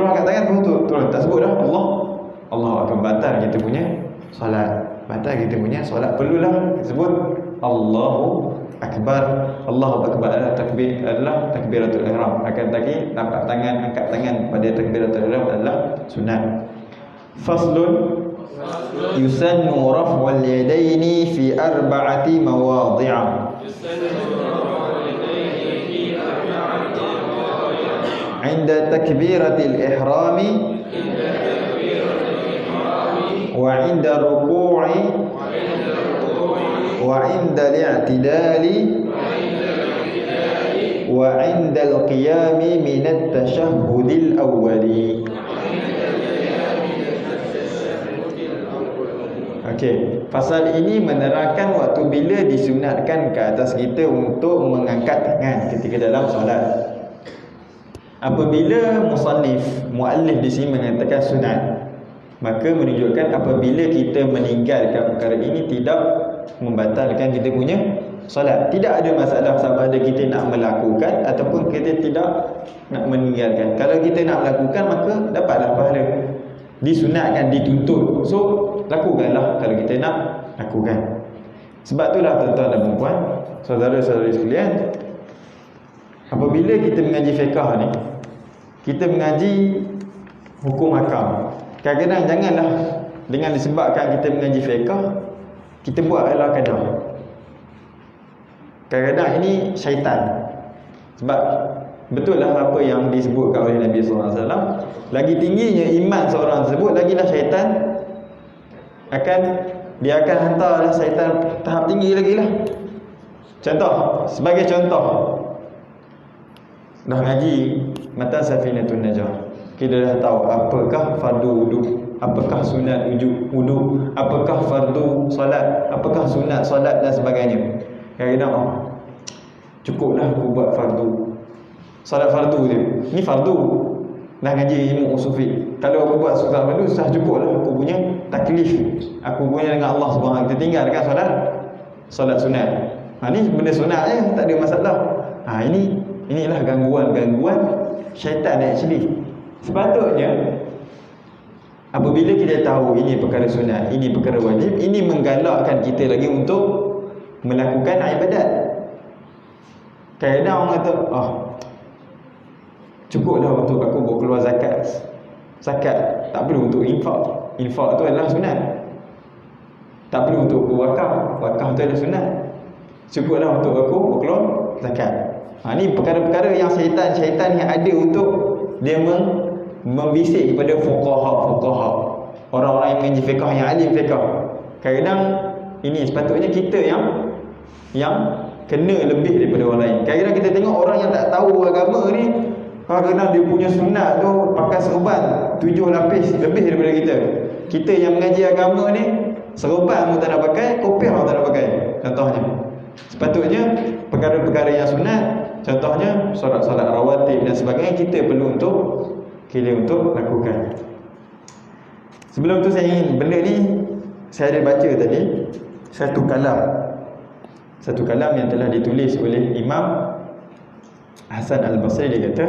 A: angkat tangan, turun. Tak sebut dah Allahu Akbar, batal kita punya solat. Perlulah sebut Allahu Akbar. Allahu Akbar adalah takbiratul ihram. Akan tetapi angkat tangan pada takbiratul ihram adalah sunat. Faslun yusannu raf'ul yadaini fi arba'ati mawadhi'a. عند تكبيرة الإحرام وعند الركوع وعند الاعتدال وعند القيام من التشهد الأول. Okey, pasal ini menerangkan waktu bila disunatkan ke atas kita untuk mengangkat tangan ketika dalam solat. Apabila muallif di sini mengatakan sunat, maka menunjukkan apabila kita meninggalkan perkara ini tidak membatalkan kita punya solat. Tidak ada masalah sama ada kita nak melakukan ataupun kita tidak nak meninggalkan. Kalau kita nak melakukan, maka dapatlah pahala. Disunatkan, dituntut, so lakukanlah kalau kita nak lakukan. Sebab itulah tuan-tuan dan puan, saudara-saudari sekalian, apabila kita mengaji fiqh ni, kita mengaji hukum hakam. Kadang-kadang janganlah dengan disebabkan kita mengaji fiqh, kita buat ala kadar. Kadang-kadang ini syaitan. Sebab betul lah apa yang disebutkan oleh Nabi SAW, lagi tingginya iman seorang tersebut, lagilah syaitan dia akan hantarlah syaitan tahap tinggi lagi lah. Sebagai contoh, dah ngaji matan Safinatun Najah, kita dah tahu apakah fardu wudu, apakah sunat wudu, apakah fardu solat, apakah sunat solat dan sebagainya. Kadang-kadang cukuplah aku buat fardu, solat fardu je, ni fardu. Dah ngaji ilmu usul fiqh, kalau aku buat solat fardu, sah cukuplah aku punya taklif, aku punya dengan Allah Subhanahu. Kita tinggalkan solat sunat. Ni benda sunat je, tak ada masalah. Inilah gangguan syaitan actually. Sepatutnya apabila kita tahu ini perkara sunat, ini perkara wajib, ini menggalakkan kita lagi untuk melakukan ibadat. Kadang orang kata, cukuplah untuk aku bawa keluar zakat, tak perlu untuk infak tu adalah sunat. Tak perlu untuk aku wakaf tu adalah sunat. Cukuplah untuk aku bawa keluar zakat. Ni perkara-perkara yang syaitan yang ada untuk dia membisik kepada fuqaha, orang-orang yang mengaji fiqh, yang alim fiqh. Kadang-kadang ini sepatutnya kita yang kena lebih daripada orang lain. Kadang-kadang kita tengok orang yang tak tahu agama ni, kadang-kadang dia punya sunat tu pakai serban 7 lapis lebih daripada kita. Kita yang mengaji agama ni, serban pun tak nak pakai, kopiah pun tak nak pakai. Contohnya, sepatutnya perkara-perkara yang sunat, contohnya solat-solat rawatib dan sebagainya, kita perlu untuk lakukan. Sebelum tu saya ingin, benda ni saya ada baca tadi satu kalam yang telah ditulis oleh Imam Hasan Al-Basri. Dia kata,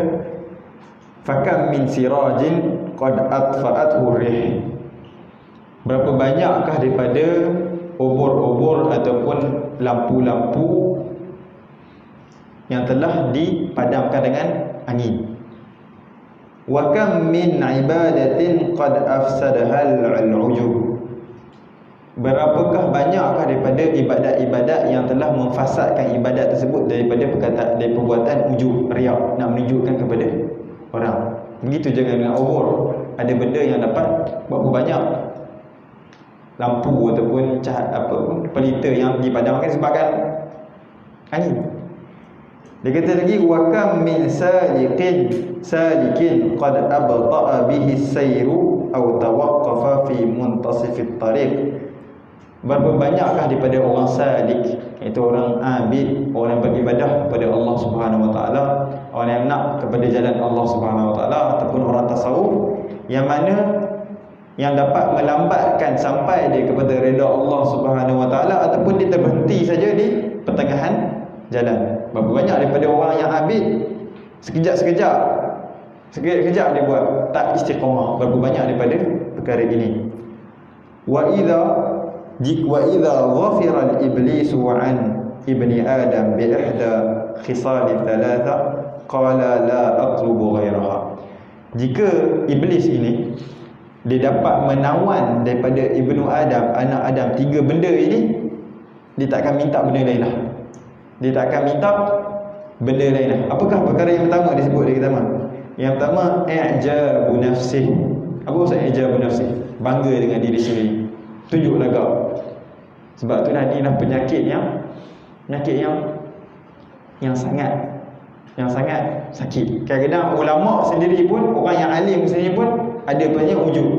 A: fakam min sirajin qad atfa'athu rih. Berapa banyakkah daripada obor-obor ataupun lampu-lampu yang telah dipadamkan dengan angin. Wa kam min ibadatin qad afsadahal al-ujub. Berapakah banyakkah daripada ibadat-ibadat yang telah memfasadkan ibadat tersebut daripada perbuatan ujub, riak, nak menunjukkan kepada orang. Begitu juga dengan obor. Ada benda yang dapat berapa banyak lampu ataupun pelita yang dipadamkan sebabkan angin. Dia kata lagi, wa kam min salikin qad abta'a bihi as-sayru aw tawaqqafa fi muntasifit tariq. Berapa banyakkah daripada orang salik, iaitu orang abid, orang yang beribadah kepada Allah Subhanahu Wa Taala, orang yang nak kepada jalan Allah Subhanahu Wa Taala, ataupun orang tasawuf yang mana yang dapat melambatkan sampai dia kepada redha Allah Subhanahu Wa Taala, ataupun dia terberhenti saja di pertengahan jalan. Berapa banyak daripada orang yang abid, sekejap dia buat, tak istiqamah. Berapa banyak daripada perkara ini. Wa idza ghafira al-iblisu an ibni adam bi ihda khisal thalatha qala la atlubu ghayraha. Jika iblis ini dia dapat menawan daripada ibnu Adam, anak Adam, 3 benda ini, dia tak akan minta benda lain lah. Dia tak akan minta benda lain lah. Apakah perkara yang pertama disebut dia pertama? Yang pertama, i'jabu nafsih. Apa maksud i'jabu nafsih? Bangga dengan diri sendiri, tunjuklah kau. Sebab tu ni lah penyakit yang sangat sakit. Kadang-kadang ulama sendiri pun, orang yang alim sendiri pun ada banyak ujub.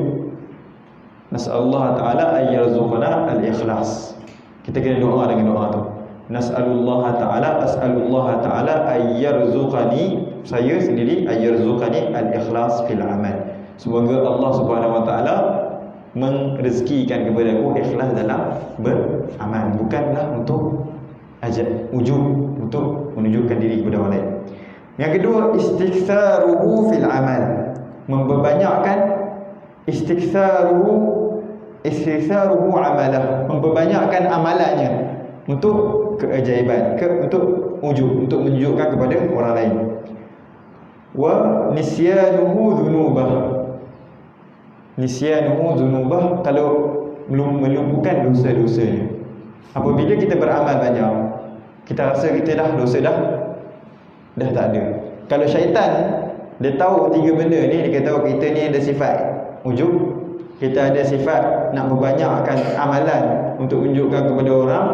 A: Nas'alullah ta'ala ayyarzuqana al-ikhlas. Kita kena doa dengan doa tu. Nas'alullah ta'ala ayyarzuqani, saya sendiri, ayyarzuqani al-ikhlas fil amal. Semoga Allah Subhanahu Wa Ta'ala merezekikan kepada aku ikhlas dalam beramal, bukanlah untuk ujub, untuk menunjukkan diri kepada orang lain. Yang kedua, istiktsaruhu fil amal, memperbanyakkan istiktsaruhu amalah, memperbanyakkan amalannya untuk keajaiban, untuk ujub, untuk menunjukkan kepada orang lain. Wa nisyanuhu dzunubah, kalau melumpuhkan dosa-dosanya. Apabila kita beramal banyak, kita rasa kita dah tak ada. Kalau syaitan dia tahu 3 benda ni, dia tahu kita ni ada sifat ujub, kita ada sifat nak membanyakkan amalan untuk menunjukkan kepada orang,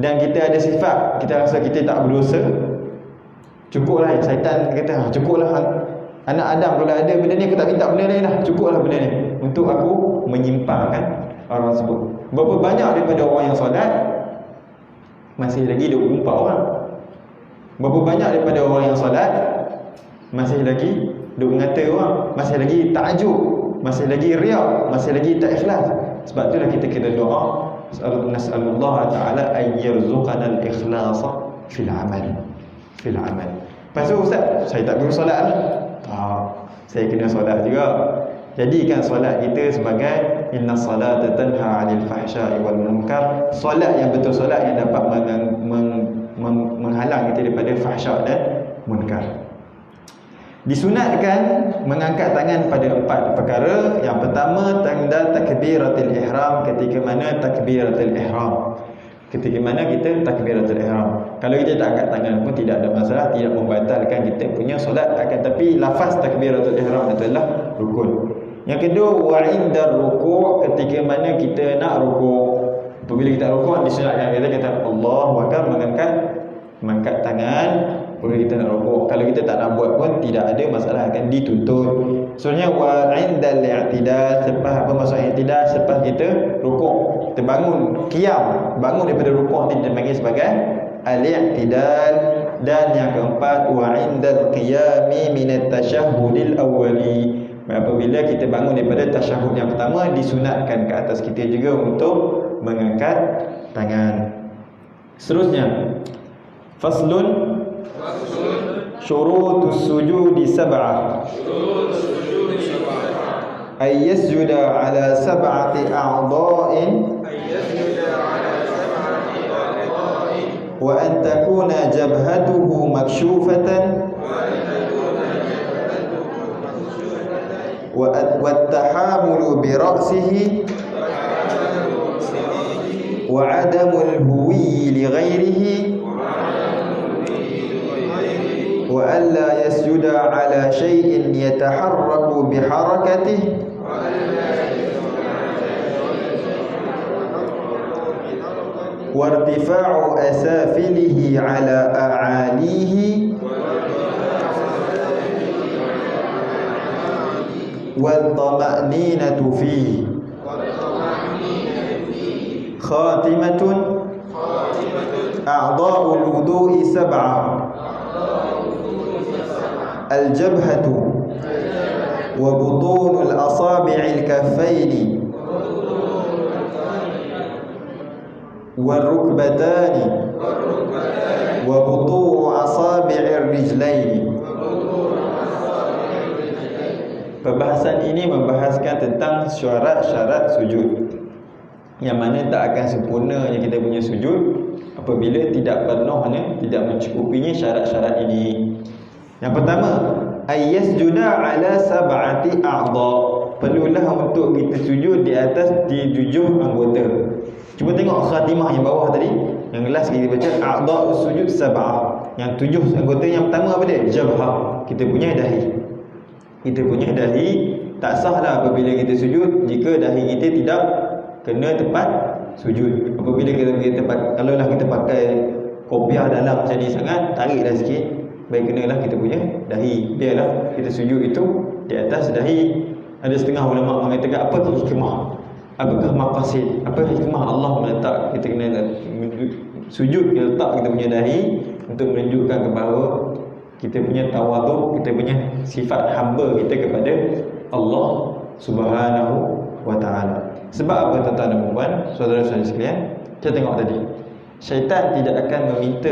A: dan kita ada sifat kita rasa kita tak berdosa. Cukuplah, syaitan kata, cukuplah anak Adam, kalau ada benda ni aku tak minta benda lain lah, cukuplah benda ni untuk aku menyimpangkan orang tersebut. Berapa banyak daripada orang yang solat masih lagi 24 orang. Berapa banyak daripada orang yang solat masih lagi duk mengata orang, masih lagi ta'ajub, masih lagi riak, masih lagi tak ikhlas. Sebab itulah kita kena doa, nas'alullah ta'ala ayyarzuqana al-ikhlasa fil amal. Lepas tu, ustaz, saya tak perlu solat lah. Saya kena solat juga. Jadikan solat kita sebagai inna salata tanha 'anil fahsya'i wal munkar. Solat yang betul, solat yang dapat menghalang kita daripada fahsya' dan munkar. Disunatkan mengangkat tangan pada 4 perkara. Yang pertama, tanda takbiratul ihram, ketika mana takbiratul ihram. Ketika mana kita takbiratul ihram. Kalau kita tak angkat tangan pun tidak ada masalah, tidak membatalkan kita punya solat, akan tapi lafaz takbiratul ihram adalah rukun. Yang kedua, wa indar ruku', ketika mana kita nak rukuk. Apabila kita rukuk disunatkan kita kata Allahu akbar, mengangkat tangan. Apabila kita nak rukuk, kalau kita tak nak buat pun tidak ada masalah, akan dituntut. Soalnya wa indal i'tidal, selepas apa maksud i'tidal? Selepas kita rukuk, kita bangun qiyam, bangun daripada rukuk ni dipanggil sebagai al-i'tidal. Dan yang keempat, wa indal qiyami minat tasyahhudil awwali, apabila kita bangun daripada tasyahud yang pertama, disunatkan ke atas kita juga untuk mengangkat tangan. Seterusnya, faslun syurutus sujudi sab'ah, ay yasjuda ala sab'ati a'dha'in wa an takuna jabhatuhu makshufatan والتحامل برأسه وعدم الهوي لغيره وألا يسجد على شيء يتحرك بحركته وارتفاع أسافله على أعاليه والطمأنينة فيه خاتمة أعضاء الوضوء سبعة الجبهة وبطون الأصابع الكفين والركبتان وبطون أصابع الرجلين. Perbahasan ini membahaskan tentang syarat-syarat sujud, yang mana tak akan sempurnanya kita punya sujud apabila tidak penuhnya, tidak mencukupinya syarat-syarat ini. Yang pertama, ayyasjuda ala sab'ati a'dha, perlulah untuk kita sujud di atas 7 anggota. Cuba tengok khatimah yang bawah tadi, yang last kita baca a'dha sujud sab'ah, yang 7 anggota. Yang pertama apa dia? Jabhah, kita punya dahi. Kita punya dahi tak sahlah apabila kita sujud jika dahi kita tidak kena tempat sujud. Apabila kita kalaulah kita pakai kopiah dalam macam ni sangat, tariklah sikit, baik kenalah kita punya dahi. Biarlah kita sujud itu di atas dahi. Ada setengah ulama mengatakan apa hikmah, apakah maqasid, apa hikmah Allah meletak kita kena sujud, kita letak kita punya dahi untuk menunjukkan kepada kita punya tawaduk, kita punya sifat hamba kita kepada Allah Subhanahu wa ta'ala. Sebab apa tuan-tuan dan puan, saudara-saudara sekalian? Kita tengok tadi, syaitan tidak akan meminta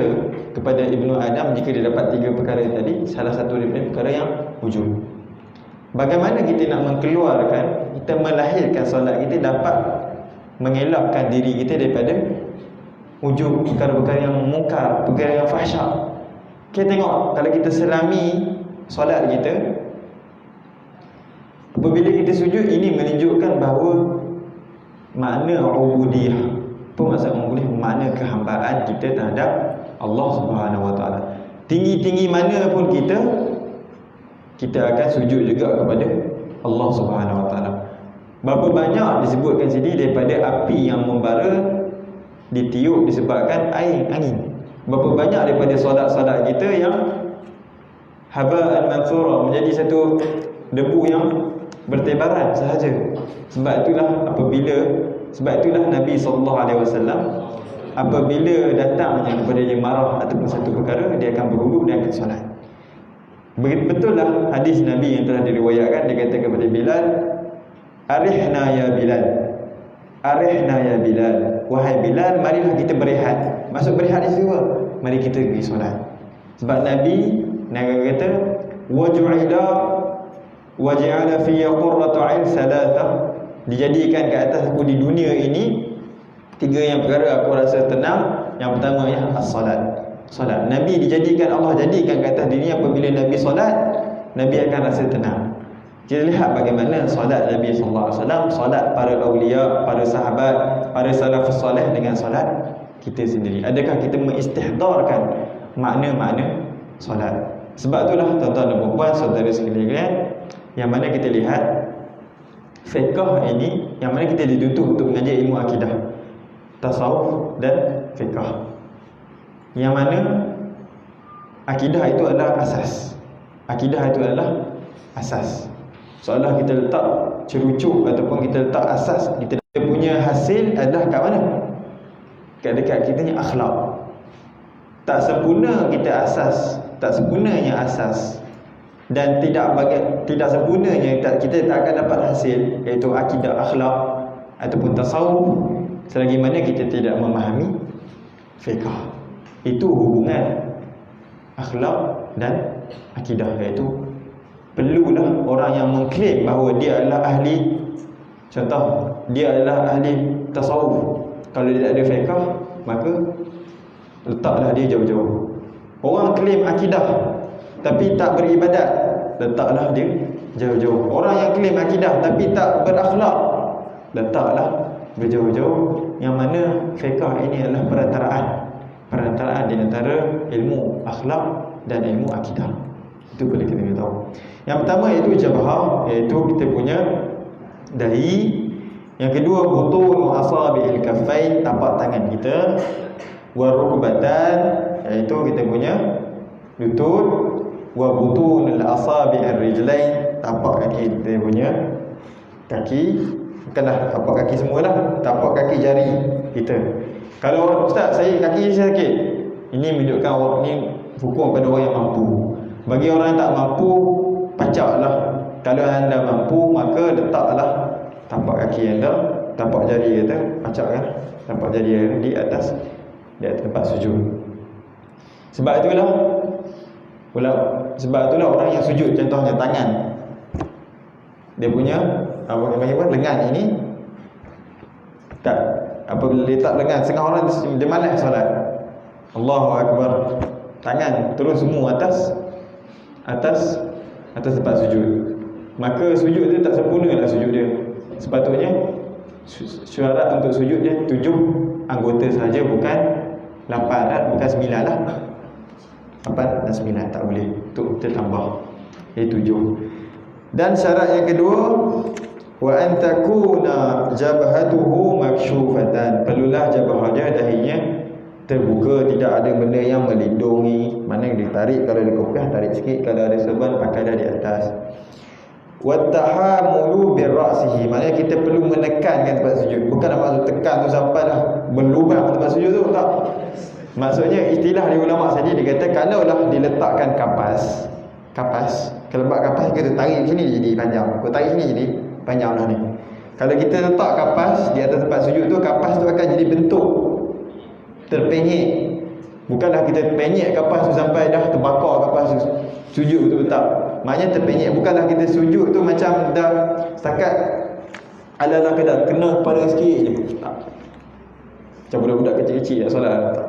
A: kepada Ibnu Adam jika dia dapat 3 perkara tadi, salah satu daripada perkara yang wujud. Bagaimana kita nak mengeluarkan, kita melahirkan solat kita dapat mengelakkan diri kita daripada wujud perkara-perkara yang mungkar, perkara yang fahsyat. Kita tengok, kalau kita selami solat kita, apabila kita sujud, ini menunjukkan bahawa makna ubudiyah. Apa maksud ubudiyah? Makna kehambaan kita terhadap Allah Subhanahu wa ta'ala. Tinggi-tinggi mana pun kita akan sujud juga kepada Allah Subhanahu wa ta'ala. Berapa banyak disebutkan sini daripada api yang membara ditiup disebabkan air, angin. Berapa banyak daripada solat-solat kita yang haba'an mansura, menjadi satu debu yang bertebaran sahaja. Sebab itulah Nabi SAW apabila datangnya kepada dia marah ataupun satu perkara, dia akan berwuduk dan akan solat. Betul lah hadis Nabi yang telah diriwayatkan, dia kata kepada Bilal, arihna ya Bilal, arihna ya Bilal, wahai Bilal, marilah kita berehat. Maksud berehat di situ, mari kita pergi solat. Sebab Nabi kata waj'ala fiyya qurratu 'ain salatah, dijadikan ke atas aku di dunia ini 3 yang perkara aku rasa tenang. Yang pertama ya as-salat, solat. Nabi dijadikan, Allah jadikan ke atas dirinya apabila Nabi solat, Nabi akan rasa tenang. Kita lihat bagaimana solat Nabi sallallahu alaihi wasallam, solat para awliya, para sahabat, para salafus soleh dengan solat kita sendiri? Adakah kita mengistihdharkan makna-makna solat? Sebab itulah tuan-tuan dan puan-puan, saudara sekalian, yang mana kita lihat fiqh ini, yang mana kita dituntut untuk mengajar ilmu akidah, tasawuf dan fiqh. Yang mana akidah itu adalah asas. Akidah itu adalah asas. Seolah kita letak cerucuk ataupun kita letak asas, kita punya hasil adalah kat mana? Kat dekat kita ni akhlak. Tak sempurna kita asas, tak sempurnanya asas, dan tidak sempurnanya kita tak akan dapat hasil, iaitu akidah, akhlak ataupun tasawuf, selagi mana kita tidak memahami fiqh. Itu hubungan akhlak dan akidah, iaitu perlulah orang yang mengklaim bahawa dia adalah ahli, contoh dia adalah ahli tasawuf, kalau dia tak ada fiqh, maka letaklah dia jauh-jauh. Orang klaim akidah tapi tak beribadat, letaklah dia jauh-jauh. Orang yang klaim akidah tapi tak berakhlak, letaklah berjauh-jauh. Yang mana fiqh ini adalah perantaraan di antara ilmu akhlak dan ilmu akidah. Itu perlu kita tahu. Yang pertama iaitu jabhah, iaitu kita punya dahi. Yang kedua butun wa asabi'il kaffain, tapak tangan kita. Wa rukbatan, iaitu kita punya lutut. Wa butunul asabi'ir rijlain, tapak kaki kita punya kaki. Bukanlah tapak kaki semualah, tapak kaki jari kita. Kalau ustaz saya kaki saya sakit, ini menunjukkan orang ni hukum pada orang yang mampu. Bagi orang yang tak mampu, pacaklah. Kalau anda mampu, maka letaklah tapak kaki anda, tapak jari kita, pacakkan tapak jari di atas tempat sujud. Sebab itulah orang yang sujud, contohnya tangan, dia punya lengan ini tak bila letak lengan, setengah orang dia malas solat, Allahu Akbar, tangan terus semua atas tempat sujud, maka sujud dia tak sempurna lah sujud dia. Sepatutnya syarat untuk sujud dia 7 anggota saja, bukan 8, bukan 9 lah. 8 dan 9 tak boleh, untuk kita tambah jadi 7. Dan syarat yang kedua, wa an takuna jabhatuhu maksyufatan, perlulah jabhah dia, dahinya terbuka, tidak ada benda yang melindungi. Mana ditarik, kalau dia kopiah tarik sikit, kalau ada serban pakailah di atas. Wa tahamulu bi ra'sihi, maknanya kita perlu menekankan tempat sujud. Bukanlah maksud tekan tu sampai dah berlubang tempat sujud tu, tak. Maksudnya istilah di ulama saja, dia kata kalaulah diletakkan kapas, kelebat kapas kita tarik sini jadi panjang, kau tarik sini jadi panjang lah ni. Kalau kita letak kapas di atas tempat sujud tu, kapas tu akan jadi bentuk terpenyek. Bukanlah kita penyek kapas tu sampai dah terbakar kapas tu, sujud tu tak. Maknanya terpenyek. Bukanlah kita sujud tu macam dah setakat ala-ala kena kepala sikit je, tak. Macam budak-budak kecil-kecil nak solat, tak.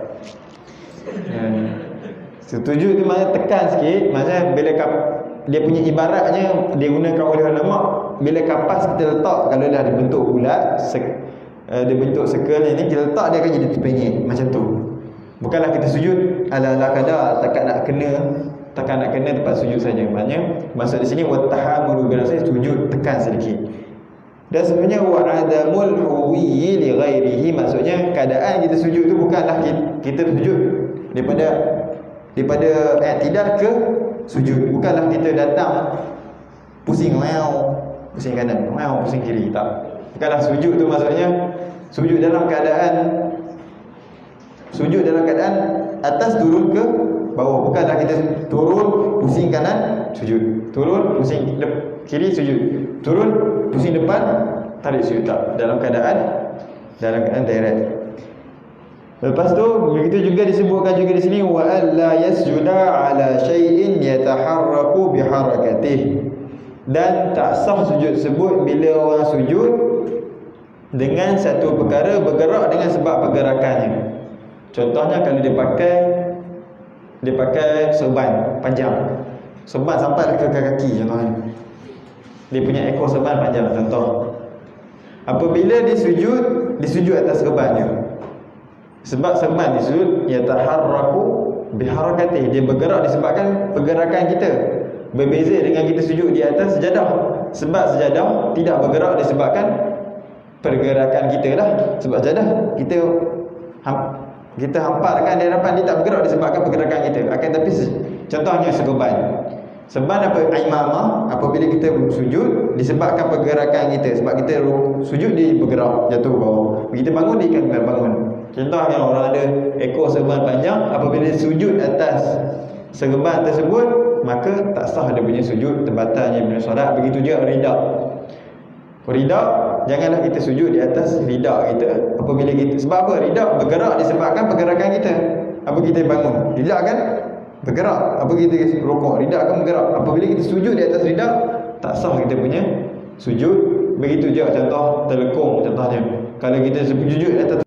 A: Setuju tu maknanya tekan sikit. Maksudnya bila dia punya ibaratnya dia gunakan oleh ulama, bila kapas kita letak, kalau dah dibentuk bulat, dia bentuk circle ni, kita letak dia akan jadi terpenyek macam tu. Bukanlah kita sujud ala-ala kadar takkan nak kena tempat sujud saja. Maknanya maksud di sini wa tahammulu bi ra'si, sujud tekan sedikit. Dan sebenarnya wa adamul huwi li ghairihi, maksudnya keadaan kita sujud tu bukanlah kita sujud daripada tidak ke sujud. Bukanlah kita datang pusing kanan, pusing kiri, tak. Bukanlah sujud tu maksudnya sujud dalam keadaan atas turun ke bawah. Bukanlah kita turun pusing kanan sujud, turun pusing kiri sujud, turun pusing depan tarik sujud, tak. Dalam keadaan direct. Lepas tu begitu juga disebutkan juga di sini wa alla yasjuda ala syai'in yataharraku biharakatihi, dan tak sah sujud tersebut bila orang sujud dengan satu perkara bergerak dengan sebab pergerakannya. Contohnya kalau dia pakai serban panjang, serban sampai ke kaki contohnya, dia punya ekor serban panjang contoh. Apabila dia sujud atas serbannya, Sebab serban di sujud yataharraku biharakatih, dia bergerak disebabkan pergerakan kita. Berbeza dengan kita sujud di atas sejadah. Sebab sejadah tidak bergerak disebabkan pergerakan kita lah. Sebab sejadah kita hamparkan di hadapan, dia tak bergerak disebabkan pergerakan kita. Akan tapi contohnya serban. Serban apa? Imamah, apabila kita sujud disebabkan pergerakan kita. Sebab kita sujud dia bergerak, jatuh ke bawah. Kita bangun dia akan bangun. Contohnya orang ada ekor serban panjang, apabila dia sujud atas serban tersebut, maka tak sah dia punya sujud, terbatalnya punya solat. Begitu juga ridak. Ridak, janganlah kita sujud di atas ridak kita. Apabila kita, sebab apa? Ridak bergerak disebabkan pergerakan kita. Apa kita bangun? Ridak kan bergerak. Apa kita rokok? Ridak akan bergerak. Apabila kita sujud di atas ridak, tak sah kita punya sujud. Begitu juga contoh telekung contohnya. Kalau kita sujud di atas